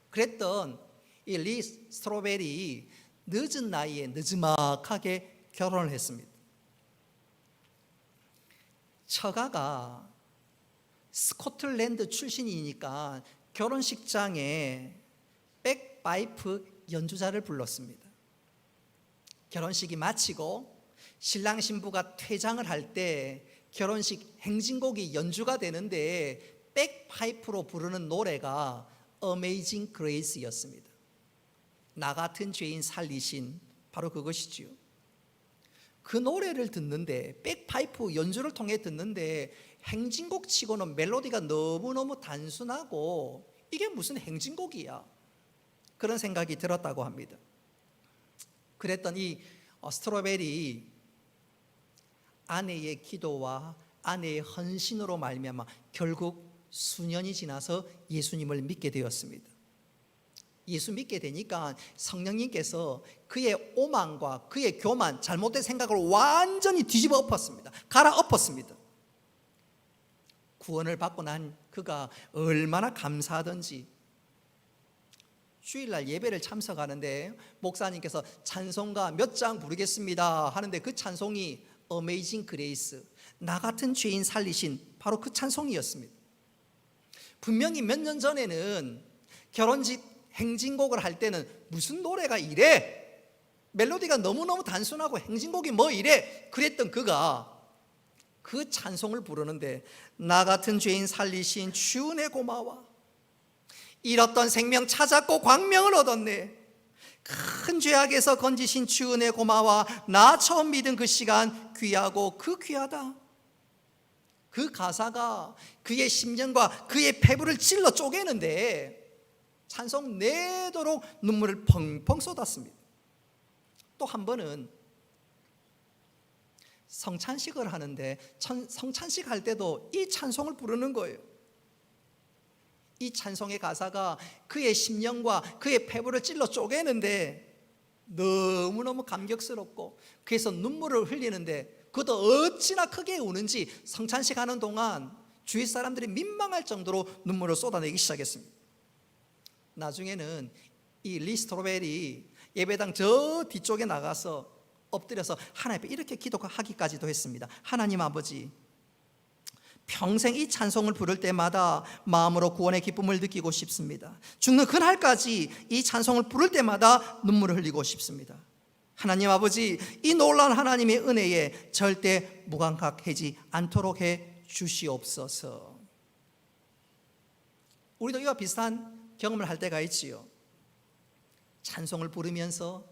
그랬던 이 리 스트로벨이 늦은 나이에 늦지막하게 결혼을 했습니다. 처가가 스코틀랜드 출신이니까 결혼식장에 백파이프 연주자를 불렀습니다. 결혼식이 마치고 신랑 신부가 퇴장을 할 때 결혼식 행진곡이 연주가 되는데 백파이프로 부르는 노래가 Amazing Grace였습니다. 나 같은 죄인 살리신, 바로 그것이지요. 그 노래를 듣는데, 백파이프 연주를 통해 듣는데 행진곡 치고는 멜로디가 너무너무 단순하고 이게 무슨 행진곡이야, 그런 생각이 들었다고 합니다. 그랬던 이 스트로벨이 아내의 기도와 아내의 헌신으로 말미암아 결국 수년이 지나서 예수님을 믿게 되었습니다. 예수 믿게 되니까 성령님께서 그의 오만과 그의 교만, 잘못된 생각을 완전히 뒤집어 엎었습니다. 갈아엎었습니다. 구원을 받고 난 그가 얼마나 감사하던지, 주일날 예배를 참석하는데 목사님께서 찬송가 몇 장 부르겠습니다 하는데 그 찬송이 Amazing Grace, 나 같은 죄인 살리신, 바로 그 찬송이었습니다. 분명히 몇 년 전에는 결혼식 행진곡을 할 때는 무슨 노래가 이래, 멜로디가 너무너무 단순하고 행진곡이 뭐 이래, 그랬던 그가 그 찬송을 부르는데, 나 같은 죄인 살리신 주 은혜 고마워, 잃었던 생명 찾았고 광명을 얻었네, 큰 죄악에서 건지신 주 은혜 고마워, 나 처음 믿은 그 시간 귀하고 그 귀하다. 그 가사가 그의 심령과 그의 폐부를 찔러 쪼개는데 찬송 내도록 눈물을 펑펑 쏟았습니다. 또 한 번은 성찬식을 하는데 성찬식 할 때도 이 찬송을 부르는 거예요. 이 찬송의 가사가 그의 심령과 그의 폐부를 찔러 쪼개는데 너무너무 감격스럽고, 그래서 눈물을 흘리는데 그것도 어찌나 크게 우는지 성찬식 하는 동안 주위 사람들이 민망할 정도로 눈물을 쏟아내기 시작했습니다. 나중에는 이 리 스트로벨이 예배당 저 뒤쪽에 나가서 엎드려서 하나님 앞에 이렇게 기도하기까지도 했습니다. 하나님 아버지, 평생 이 찬송을 부를 때마다 마음으로 구원의 기쁨을 느끼고 싶습니다. 죽는 그날까지 이 찬송을 부를 때마다 눈물을 흘리고 싶습니다. 하나님 아버지, 이 놀라운 하나님의 은혜에 절대 무감각하지 않도록 해 주시옵소서. 우리도 이와 비슷한 경험을 할 때가 있지요. 찬송을 부르면서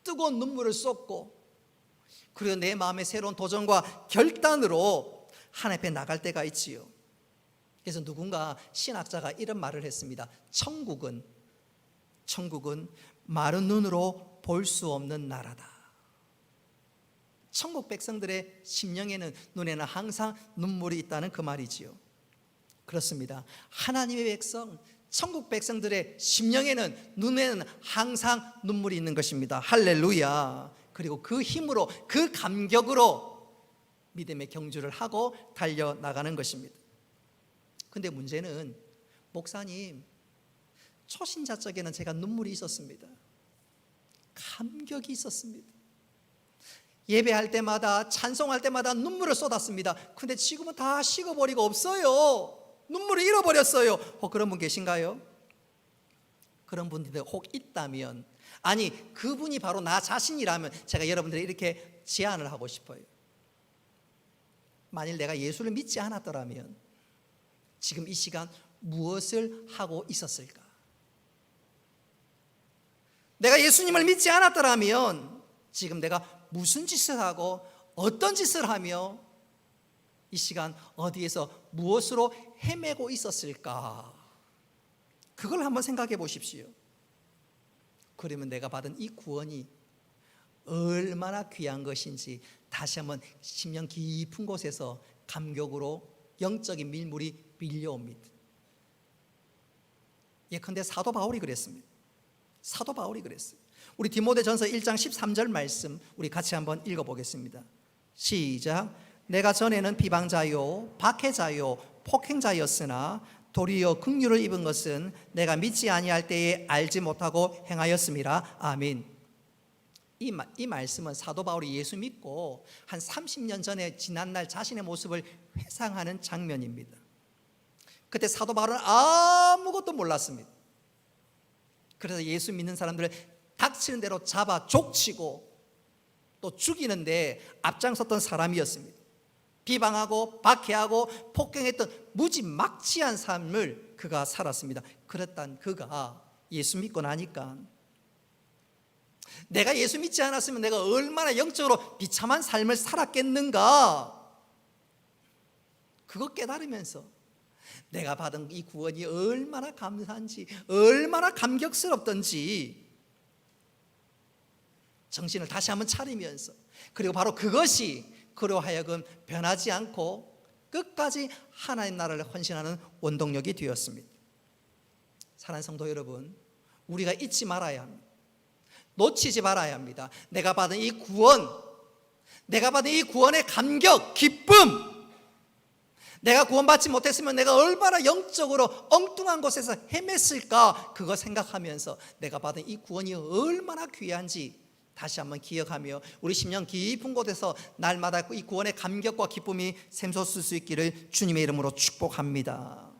뜨거운 눈물을 쏟고, 그리고 내 마음의 새로운 도전과 결단으로 하나님 앞에 나갈 때가 있지요. 그래서 누군가 신학자가 이런 말을 했습니다. 천국은 마른 눈으로 볼 수 없는 나라다. 천국 백성들의 심령에는, 눈에는 항상 눈물이 있다는 그 말이지요. 그렇습니다. 하나님의 백성, 천국 백성들의 심령에는, 눈에는 항상 눈물이 있는 것입니다. 할렐루야. 그리고 그 힘으로, 그 감격으로 믿음의 경주를 하고 달려나가는 것입니다. 근데 문제는, 목사님, 초신자 쪽에는 제가 눈물이 있었습니다. 감격이 있었습니다. 예배할 때마다, 찬송할 때마다 눈물을 쏟았습니다. 근데 지금은 다 식어버리고 없어요. 눈물을 잃어버렸어요. 혹 그런 분 계신가요? 그런 분들 혹 있다면, 아니 그분이 바로 나 자신이라면 제가 여러분들에게 이렇게 제안을 하고 싶어요. 만일 내가 예수를 믿지 않았더라면 지금 이 시간 무엇을 하고 있었을까? 내가 예수님을 믿지 않았더라면 지금 내가 무슨 짓을 하고 어떤 짓을 하며 이 시간 어디에서 무엇으로 헤매고 있었을까? 그걸 한번 생각해 보십시오. 그러면 내가 받은 이 구원이 얼마나 귀한 것인지 다시 한번 심령 깊은 곳에서 감격으로 영적인 밀물이 밀려옵니다. 예컨대 사도 바울이 그랬습니다. 사도 바울이 그랬어요. 우리 디모데전서 1장 13절 말씀 우리 같이 한번 읽어보겠습니다. 시작. 내가 전에는 비방자요 박해자요 폭행자였으나 도리어 긍휼을 입은 것은 내가 믿지 아니할 때에 알지 못하고 행하였음이라. 아멘. 이 말씀은 사도 바울이 예수 믿고 한 30년 전에 지난 날 자신의 모습을 회상하는 장면입니다. 그때 사도 바울은 아무것도 몰랐습니다. 그래서 예수 믿는 사람들을 닥치는 대로 잡아 족치고 또 죽이는데 앞장섰던 사람이었습니다. 비방하고 박해하고 폭행했던 무지막지한 삶을 그가 살았습니다. 그랬던 그가 예수 믿고 나니까 내가 예수 믿지 않았으면 내가 얼마나 영적으로 비참한 삶을 살았겠는가, 그거 깨달으면서 내가 받은 이 구원이 얼마나 감사한지, 얼마나 감격스럽던지 정신을 다시 한번 차리면서, 그리고 바로 그것이 그로 하여금 변하지 않고 끝까지 하나님 나라를 헌신하는 원동력이 되었습니다. 사랑하는 성도 여러분, 우리가 잊지 말아야 합니다. 놓치지 말아야 합니다. 내가 받은 이 구원, 내가 받은 이 구원의 감격, 기쁨, 내가 구원받지 못했으면 내가 얼마나 영적으로 엉뚱한 곳에서 헤맸을까, 그거 생각하면서 내가 받은 이 구원이 얼마나 귀한지 다시 한번 기억하며 우리 심령 깊은 곳에서 날마다 이 구원의 감격과 기쁨이 샘솟을 수 있기를 주님의 이름으로 축복합니다.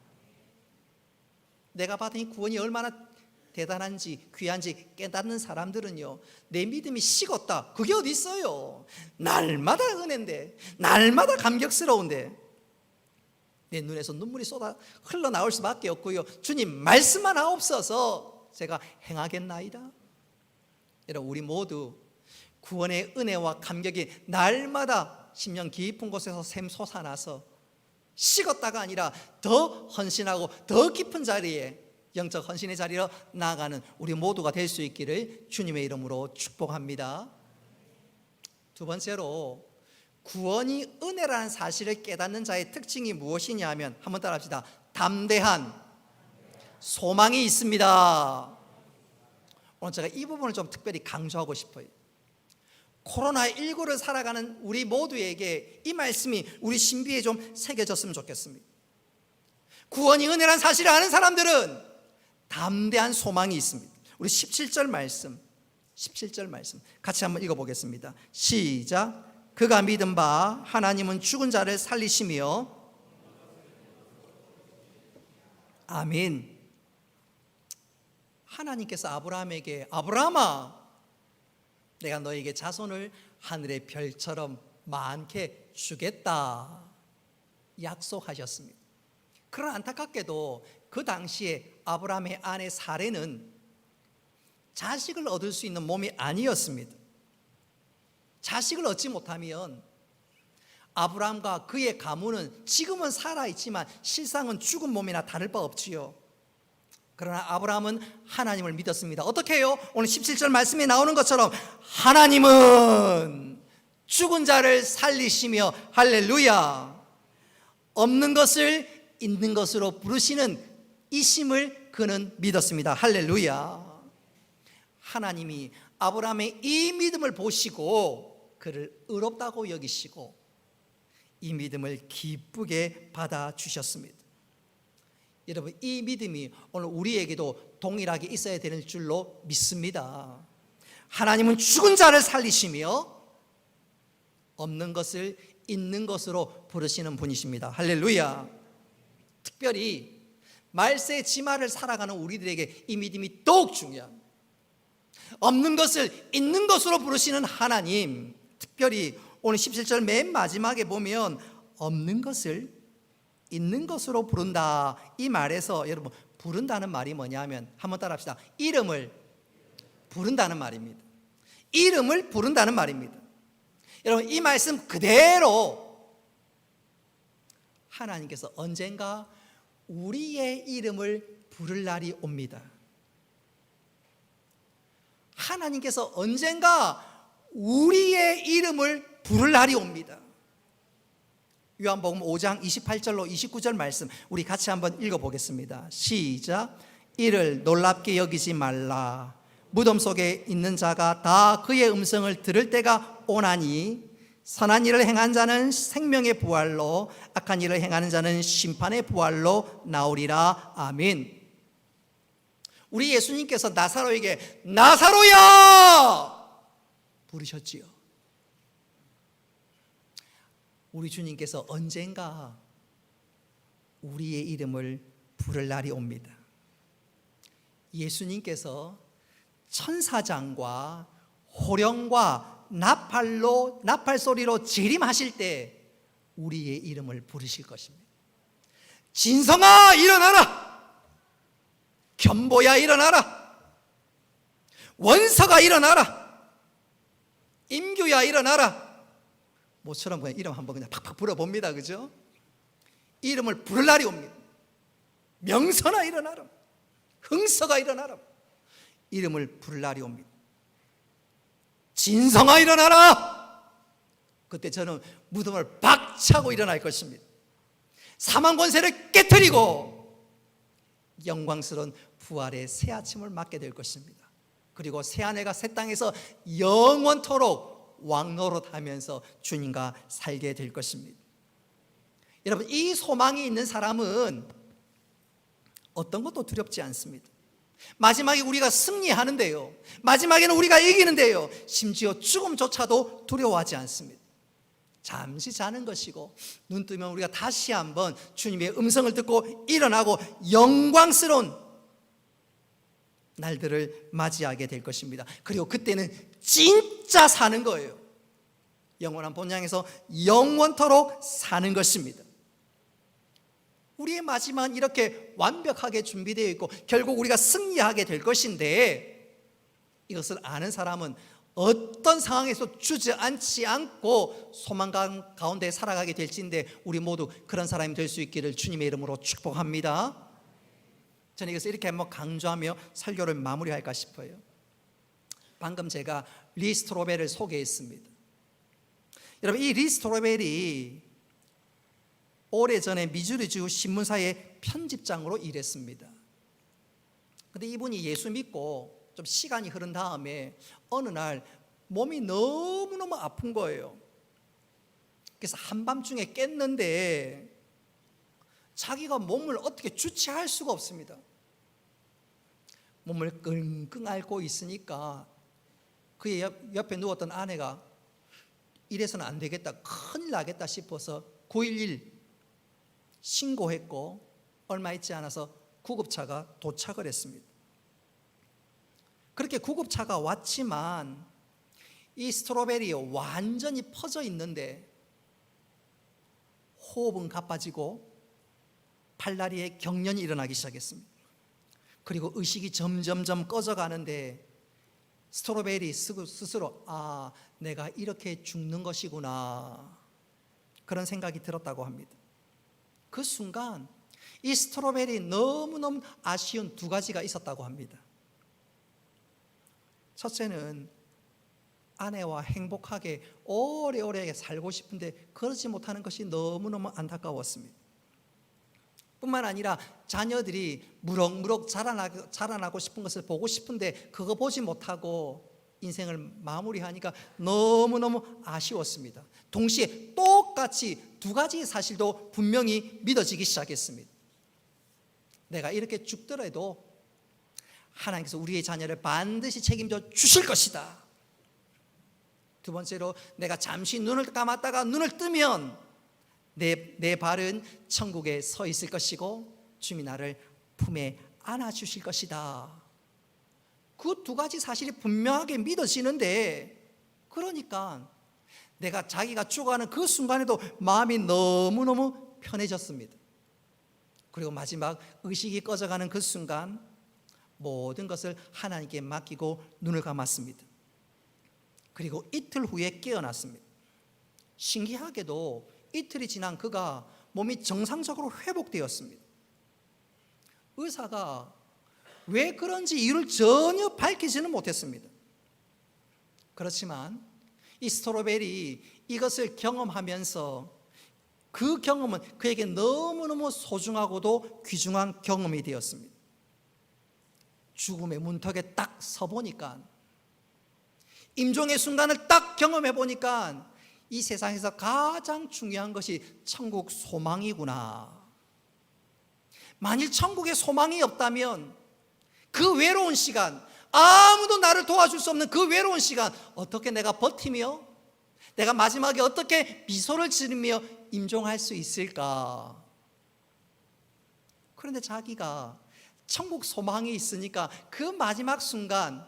내가 받은 이 구원이 얼마나 대단한지 귀한지 깨닫는 사람들은요, 내 믿음이 식었다, 그게 어디 있어요? 날마다 은혜인데, 날마다 감격스러운데 내 눈에서 눈물이 쏟아 흘러나올 수밖에 없고요, 주님 말씀만 하옵소서 제가 행하겠나이다. 여러분, 우리 모두 구원의 은혜와 감격이 날마다 심령 깊은 곳에서 샘솟아나서 식었다가 아니라 더 헌신하고 더 깊은 자리에, 영적 헌신의 자리로 나아가는 우리 모두가 될 수 있기를 주님의 이름으로 축복합니다. 두 번째로, 구원이 은혜라는 사실을 깨닫는 자의 특징이 무엇이냐 하면, 한번 따라합시다. 담대한 소망이 있습니다. 오늘 제가 이 부분을 좀 특별히 강조하고 싶어요. 코로나19를 살아가는 우리 모두에게 이 말씀이 우리 신비에 좀 새겨졌으면 좋겠습니다. 구원이 은혜라는 사실을 아는 사람들은 담대한 소망이 있습니다. 우리 17절 말씀 같이 한번 읽어보겠습니다. 시작. 그가 믿은 바 하나님은 죽은 자를 살리시며. 아멘. 하나님께서 아브라함에게, 아브라함아, 내가 너에게 자손을 하늘의 별처럼 많게 주겠다 약속하셨습니다. 그러나 안타깝게도 그 당시에 아브라함의 아내 사레는 자식을 얻을 수 있는 몸이 아니었습니다. 자식을 얻지 못하면 아브라함과 그의 가문은 지금은 살아있지만 실상은 죽은 몸이나 다를 바 없지요. 그러나 아브라함은 하나님을 믿었습니다. 어떻게 해요? 오늘 17절 말씀에 나오는 것처럼 하나님은 죽은 자를 살리시며 할렐루야, 없는 것을 있는 것으로 부르시는 이심을 그는 믿었습니다. 할렐루야. 하나님이 아브라함의 이 믿음을 보시고 그를 의롭다고 여기시고 이 믿음을 기쁘게 받아주셨습니다. 여러분, 이 믿음이 오늘 우리에게도 동일하게 있어야 되는 줄로 믿습니다. 하나님은 죽은 자를 살리시며 없는 것을 있는 것으로 부르시는 분이십니다. 할렐루야. 특별히 말세 지마를 살아가는 우리들에게 이 믿음이 더욱 중요합니다. 없는 것을 있는 것으로 부르시는 하나님, 특별히 오늘 17절 맨 마지막에 보면 없는 것을 있는 것으로 부른다, 이 말에서 여러분 부른다는 말이 뭐냐면 한번 따라합시다. 이름을 부른다는 말입니다. 이름을 부른다는 말입니다. 여러분, 이 말씀 그대로 하나님께서 언젠가 우리의 이름을 부를 날이 옵니다. 하나님께서 언젠가 우리의 이름을 부를 날이 옵니다. 요한복음 5장 28절로 29절 말씀 우리 같이 한번 읽어보겠습니다. 시작. 이를 놀랍게 여기지 말라. 무덤 속에 있는 자가 다 그의 음성을 들을 때가 오나니 선한 일을 행한 자는 생명의 부활로 악한 일을 행하는 자는 심판의 부활로 나오리라. 아멘. 우리 예수님께서 나사로에게 나사로야 부르셨지요. 우리 주님께서 언젠가 우리의 이름을 부를 날이 옵니다. 예수님께서 천사장과 호령과 나팔 소리로 재림하실 때 우리의 이름을 부르실 것입니다. 진성아 일어나라. 견보야 일어나라. 원서가 일어나라. 임규야 일어나라. 모처럼 그냥 이름 한번 그냥 팍팍 불어봅니다. 그죠? 이름을 부를 날이 옵니다. 명선아 일어나라. 흥서가 일어나라. 이름을 부를 날이 옵니다. 진성아 일어나라. 그때 저는 무덤을 박차고 일어날 것입니다. 사망 권세를 깨트리고 영광스러운 부활의 새 아침을 맞게 될 것입니다. 그리고 새하늘과 새 땅에서 영원토록 왕노릇하면서 주님과 살게 될 것입니다. 여러분, 이 소망이 있는 사람은 어떤 것도 두렵지 않습니다. 마지막에 우리가 승리하는데요, 마지막에는 우리가 이기는데요, 심지어 죽음조차도 두려워하지 않습니다. 잠시 자는 것이고 눈 뜨면 우리가 다시 한번 주님의 음성을 듣고 일어나고 영광스러운 날들을 맞이하게 될 것입니다. 그리고 그때는 진짜 사는 거예요. 영원한 본향에서 영원토록 사는 것입니다. 우리의 마지막은 이렇게 완벽하게 준비되어 있고 결국 우리가 승리하게 될 것인데, 이것을 아는 사람은 어떤 상황에서 주저앉지 않고 소망감 가운데 살아가게 될지인데, 우리 모두 그런 사람이 될 수 있기를 주님의 이름으로 축복합니다. 저는 이것을 이렇게 한번 강조하며 설교를 마무리할까 싶어요. 방금 제가 리 스트로벨을 소개했습니다. 여러분, 이 리 스트로벨이 오래전에 미주리주 신문사의 편집장으로 일했습니다. 그런데 이분이 예수 믿고 좀 시간이 흐른 다음에 어느 날 몸이 너무너무 아픈 거예요. 그래서 한밤중에 깼는데 자기가 몸을 어떻게 주체할 수가 없습니다. 몸을 끙끙 앓고 있으니까 그의 옆에 누웠던 아내가 이래서는 안 되겠다, 큰일 나겠다 싶어서 911 신고했고 얼마 있지 않아서 구급차가 도착을 했습니다. 그렇게 구급차가 왔지만 이 스트로벨이 완전히 퍼져 있는데 호흡은 가빠지고 팔다리에 경련이 일어나기 시작했습니다. 그리고 의식이 점점점 꺼져가는데 스트로벨이 스스로 내가 이렇게 죽는 것이구나, 그런 생각이 들었다고 합니다. 그 순간 이 스트로벨이 너무너무 아쉬운 두 가지가 있었다고 합니다. 첫째는 아내와 행복하게 오래오래 살고 싶은데 그러지 못하는 것이 너무너무 안타까웠습니다. 뿐만 아니라 자녀들이 무럭무럭 자라나고 싶은 것을 보고 싶은데 그거 보지 못하고 인생을 마무리하니까 너무너무 아쉬웠습니다. 동시에 똑같이 두 가지 사실도 분명히 믿어지기 시작했습니다. 내가 이렇게 죽더라도 하나님께서 우리의 자녀를 반드시 책임져 주실 것이다. 두 번째로, 내가 잠시 눈을 감았다가 눈을 뜨면 내 발은 천국에 서 있을 것이고 주님이 나를 품에 안아주실 것이다. 그 두 가지 사실이 분명하게 믿어지는데, 그러니까 내가 자기가 죽어가는 그 순간에도 마음이 너무너무 편해졌습니다. 그리고 마지막 의식이 꺼져가는 그 순간 모든 것을 하나님께 맡기고 눈을 감았습니다. 그리고 이틀 후에 깨어났습니다. 신기하게도 이틀이 지난 그가 몸이 정상적으로 회복되었습니다. 의사가 왜 그런지 이유를 전혀 밝히지는 못했습니다. 그렇지만 이 스트로벨이 이것을 경험하면서 그 경험은 그에게 너무너무 소중하고도 귀중한 경험이 되었습니다. 죽음의 문턱에 딱 서보니까, 임종의 순간을 딱 경험해 보니까 이 세상에서 가장 중요한 것이 천국 소망이구나. 만일 천국에 소망이 없다면 그 외로운 시간, 아무도 나를 도와줄 수 없는 그 외로운 시간, 어떻게 내가 버티며, 내가 마지막에 어떻게 미소를 지으며 임종할 수 있을까? 그런데 자기가 천국 소망이 있으니까 그 마지막 순간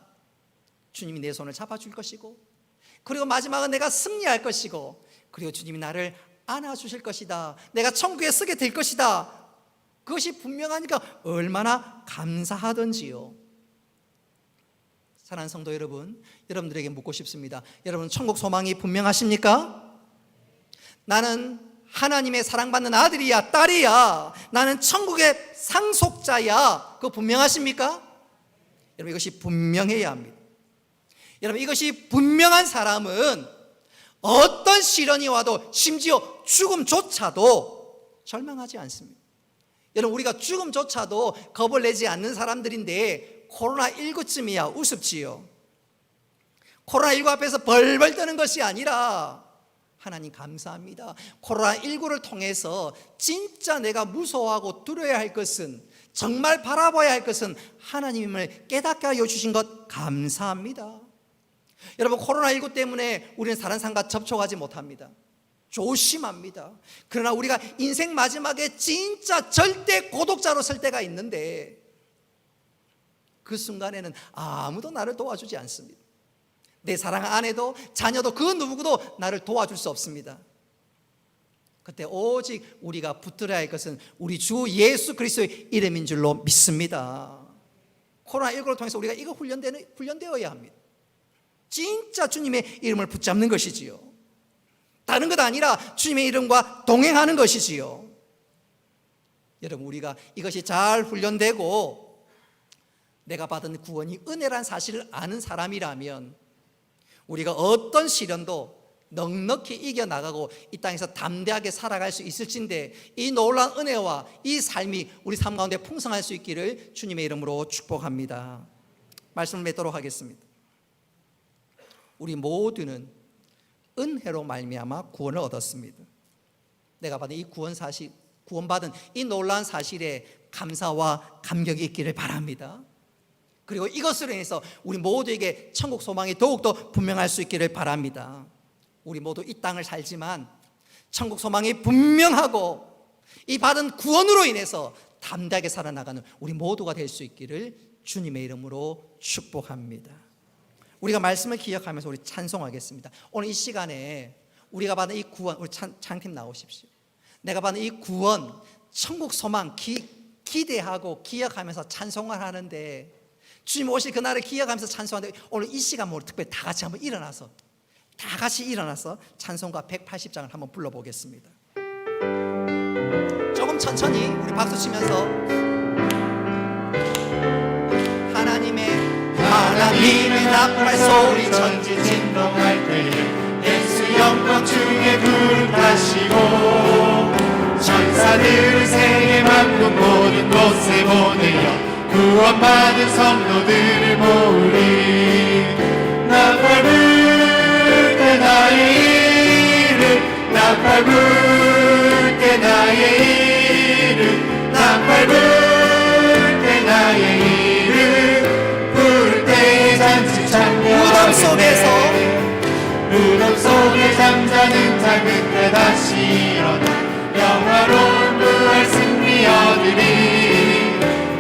주님이 내 손을 잡아줄 것이고, 그리고 마지막은 내가 승리할 것이고, 그리고 주님이 나를 안아주실 것이다, 내가 천국에 서게 될 것이다, 그것이 분명하니까 얼마나 감사하던지요. 사랑하는 성도 여러분, 여러분들에게 묻고 싶습니다. 여러분, 천국 소망이 분명하십니까? 나는 하나님의 사랑받는 아들이야, 딸이야, 나는 천국의 상속자야, 그거 분명하십니까? 여러분, 이것이 분명해야 합니다. 여러분, 이것이 분명한 사람은 어떤 시련이 와도, 심지어 죽음조차도 절망하지 않습니다. 여러분, 우리가 죽음조차도 겁을 내지 않는 사람들인데 코로나19쯤이야 우습지요. 코로나19 앞에서 벌벌 떠는 것이 아니라, 하나님 감사합니다, 코로나19를 통해서 진짜 내가 무서워하고 두려워야 할 것은, 정말 바라봐야 할 것은 하나님을 깨닫게 하여 주신 것 감사합니다. 여러분, 코로나19 때문에 우리는 다른 사람과 접촉하지 못합니다. 조심합니다. 그러나 우리가 인생 마지막에 진짜 절대 고독자로 설 때가 있는데, 그 순간에는 아무도 나를 도와주지 않습니다. 내 사랑 아내도 자녀도 그 누구도 나를 도와줄 수 없습니다. 그때 오직 우리가 붙들어야 할 것은 우리 주 예수 그리스도의 이름인 줄로 믿습니다. 코로나19를 통해서 우리가 이거 훈련되어야 합니다. 진짜 주님의 이름을 붙잡는 것이지요. 다른 것 아니라 주님의 이름과 동행하는 것이지요. 여러분, 우리가 이것이 잘 훈련되고 내가 받은 구원이 은혜란 사실을 아는 사람이라면 우리가 어떤 시련도 넉넉히 이겨나가고 이 땅에서 담대하게 살아갈 수 있을진데, 이 놀라운 은혜와 이 삶이 우리 삶 가운데 풍성할 수 있기를 주님의 이름으로 축복합니다. 말씀을 맺도록 하겠습니다. 우리 모두는 은혜로 말미암아 구원을 얻었습니다. 내가 받은 이 구원받은 이 놀라운 사실에 감사와 감격이 있기를 바랍니다. 그리고 이것으로 인해서 우리 모두에게 천국 소망이 더욱더 분명할 수 있기를 바랍니다. 우리 모두 이 땅을 살지만 천국 소망이 분명하고 이 받은 구원으로 인해서 담대하게 살아나가는 우리 모두가 될 수 있기를 주님의 이름으로 축복합니다. 우리가 말씀을 기억하면서 우리 찬송하겠습니다. 오늘 이 시간에 우리가 받은 이 구원, 우리 찬팀 나오십시오. 내가 받은 이 구원, 천국 소망 기대하고 기억하면서 찬송을 하는데, 주님 오실 그날을 기억하면서 찬송하는데, 오늘 이 시간 우리 특별히 다 같이 한번 일어나서 찬송가 180장을 한번 불러보겠습니다. 조금 천천히 우리 박수 치면서 하나님의 하나님의 나팔 소리 천지 진동할 때에 예수 영광 중에 부르타시고 천사들을 세계 만국 모든 곳에 보내어 구원받은 성도들을 모으리. 나팔 불 때 나의 이름 나팔 불 때 나의 이름 나팔 불 때 나의 이름 부를 때에 잔치 참여 무덤 속에서 무덤 속에 잠자는 자 그때 다시 일어나 영화로운 부활 승리 얻으리.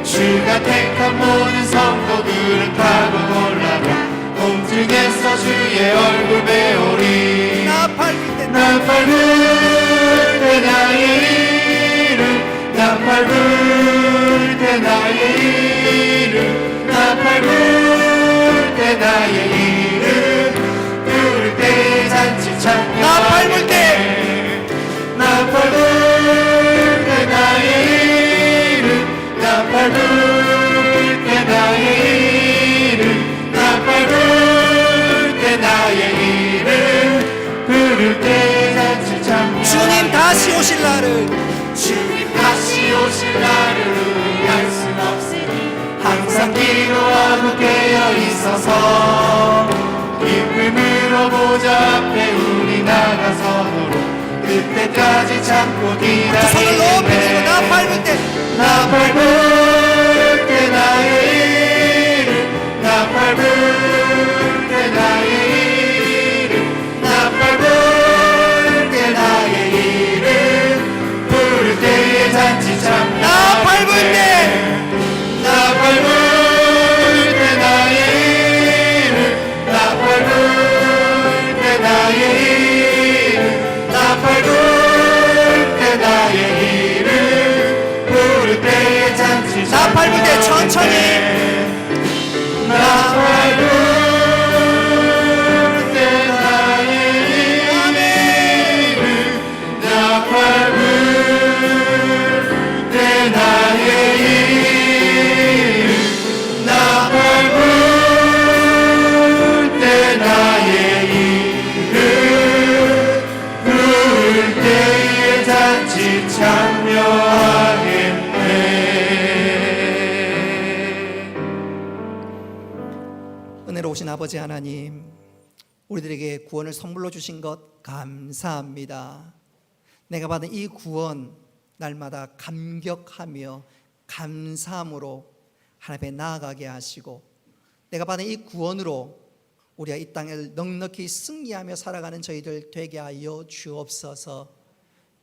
주가 택한 모든 성도들은 타고 올라가 공중에서 주의 얼굴 배우리. 나팔 불 때 나팔 불 때 나의 이름 나팔 불 때 나의 이름 나팔 불 때 나의 이름 부를 때에 잔치 참여. 나팔 불 때 나팔 불 때 나의 이름 나팔 불 때 나의 이름 나팔 불 때 나의 이름 부를 때에 잔치 참여. 주님 다시 오실 날을 주님 다시 오실 날을 의할 순 없으니 항상 기도하고 깨어 있어서 기쁨으로 보좌 앞에 우리 나가서도록 그때까지 참고 두 손을 높이 들고 기다리겠네. 나팔 불 때 나팔 불 때 나의 이름 나팔 불 때 나의 이름 나팔 불 때 나의 이름 부를 때에 잔치 참여. 나팔 불 때 나팔 불 때 나의 이름 나팔 불 때 나의 이름 나팔 불 때 나의 이름 부를 때에 잔치 나팔 불 때 천천히 나팔 불 때 나의 이름 나팔 불 때 나의 이름 나팔 불 때 나의 이름 부를 때에 잔치 참여하겠네. 은혜로우신 아버지 하나님, 우리들에게 구원을 선물로 주신 것 감사합니다. 내가 받은 이 구원 날마다 감격하며 감사함으로 하나님 앞에 나아가게 하시고, 내가 받은 이 구원으로 우리가 이 땅을 넉넉히 승리하며 살아가는 저희들 되게 하여 주옵소서.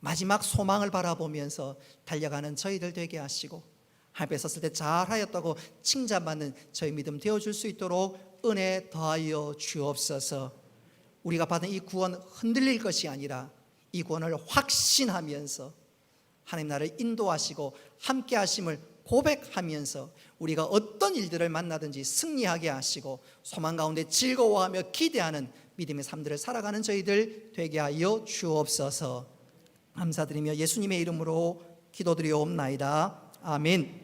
마지막 소망을 바라보면서 달려가는 저희들 되게 하시고, 하나님 앞에 섰을 때 잘하였다고 칭찬받는 저희 믿음 되어줄 수 있도록 은혜 더하여 주옵소서. 우리가 받은 이 구원 흔들릴 것이 아니라 이 구원을 확신하면서 하나님 나를 인도하시고 함께 하심을 고백하면서 우리가 어떤 일들을 만나든지 승리하게 하시고 소망 가운데 즐거워하며 기대하는 믿음의 삶들을 살아가는 저희들 되게 하여 주옵소서. 감사드리며 예수님의 이름으로 기도드리옵나이다. 아멘.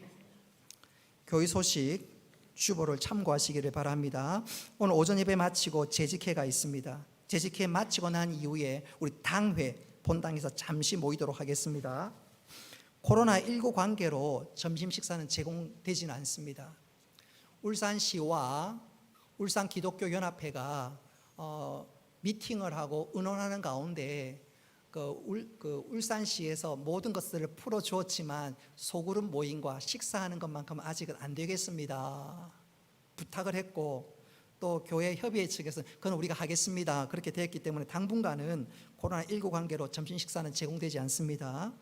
교회 소식 주보를 참고하시기를 바랍니다. 오늘 오전 예배 마치고 재직회가 있습니다. 재직회 마치고 난 이후에 우리 당회 본당에서 잠시 모이도록 하겠습니다. 코로나19 관계로 점심 식사는 제공되지는 않습니다. 울산시와 울산기독교연합회가 미팅을 하고 의논하는 가운데 울산시에서 모든 것들을 풀어주었지만 소그룹 모임과 식사하는 것만큼은 아직은 안 되겠습니다. 부탁을 했고 또 교회 협의회 측에서 그건 우리가 하겠습니다. 그렇게 되었기 때문에 당분간은 코로나19 관계로 점심 식사는 제공되지 않습니다.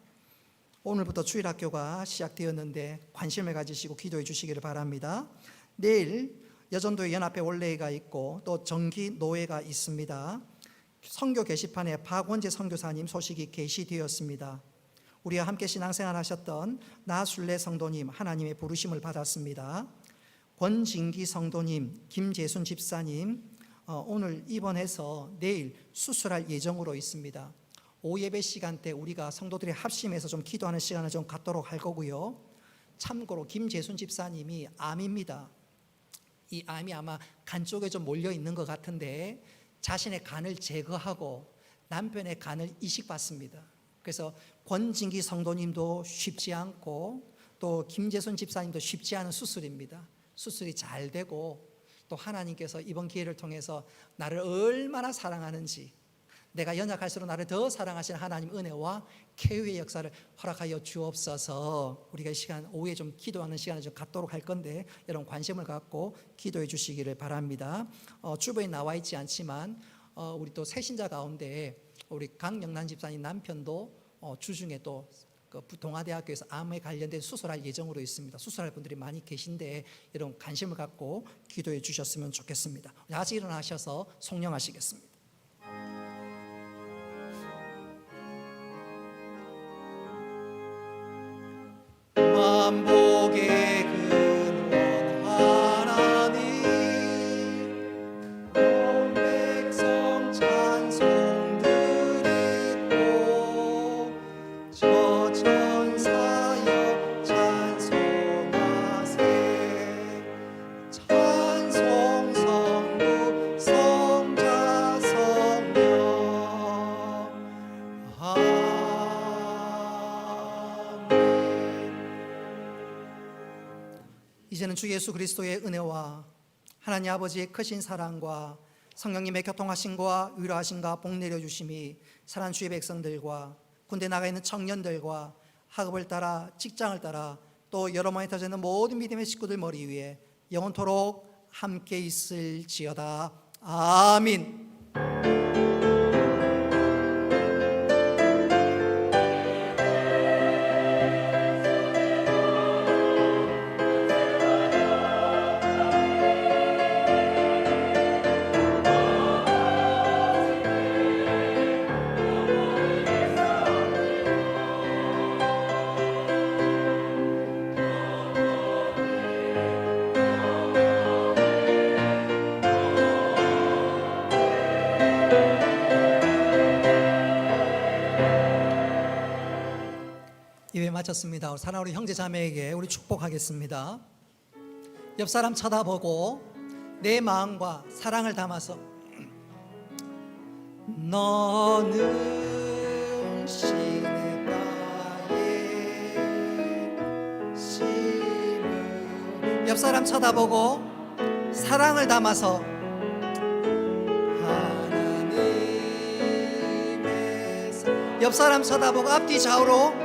오늘부터 주일학교가 시작되었는데 관심을 가지시고 기도해 주시기를 바랍니다. 내일 여전도의 연합회 원례회가 있고 또 정기 노회가 있습니다. 선교 게시판에 박원재 선교사님 소식이 게시되었습니다. 우리와 함께 신앙생활 하셨던 나술래 성도님 하나님의 부르심을 받았습니다. 권진기 성도님, 김재순 집사님 오늘 입원해서 내일 수술할 예정으로 있습니다. 오후 예배 시간대 우리가 성도들이 합심해서 좀 기도하는 시간을 좀 갖도록 할 거고요. 참고로 김재순 집사님이 암입니다. 이 암이 아마 간 쪽에 좀 몰려 있는 것 같은데 자신의 간을 제거하고 남편의 간을 이식받습니다. 그래서 권진기 성도님도 쉽지 않고 또 김재순 집사님도 쉽지 않은 수술입니다. 수술이 잘 되고 또 하나님께서 이번 기회를 통해서 나를 얼마나 사랑하는지, 내가 연약할수록 나를 더 사랑하시는 하나님 은혜와 쾌유의 역사를 허락하여 주옵소서. 우리가 이 시간 오후에 좀 기도하는 시간을 좀 갖도록 할 건데 여러분 관심을 갖고 기도해 주시기를 바랍니다. 주보에 나와 있지 않지만 우리 또 새신자 가운데 우리 강영란 집사님 남편도 주중에 또 동아대학교에서 암에 관련된 수술할 예정으로 있습니다. 수술할 분들이 많이 계신데 여러분 관심을 갖고 기도해 주셨으면 좋겠습니다. 아직 일어나셔서 송령하시겠습니다. 만복의 근원 하나님, 온 백성 찬송 드리고 저 천사여 찬송하세. 찬송 성부 성자 성령 아멘. 이제는 주 예수 그리스도의 은혜와 하나님 아버지의 크신 사랑과 성령님의 교통하심과 위로하심과 복 내려주심이 사랑하는 주의 백성들과 군대 나가 있는 청년들과 학업을 따라 직장을 따라 또 여러 번에 터지는 모든 믿음의 식구들 머리 위에 영원토록 함께 있을지어다. 아멘. 예배 마쳤습니다. 사랑하는 우리 형제 자매에게 우리 축복하겠습니다. 옆 사람 쳐다보고 내 마음과 사랑을 담아서 너는 시냇가에 심은 옆 사람 쳐다보고 사랑을 담아서 하나님의 옆 사람 쳐다보고 앞뒤 좌우로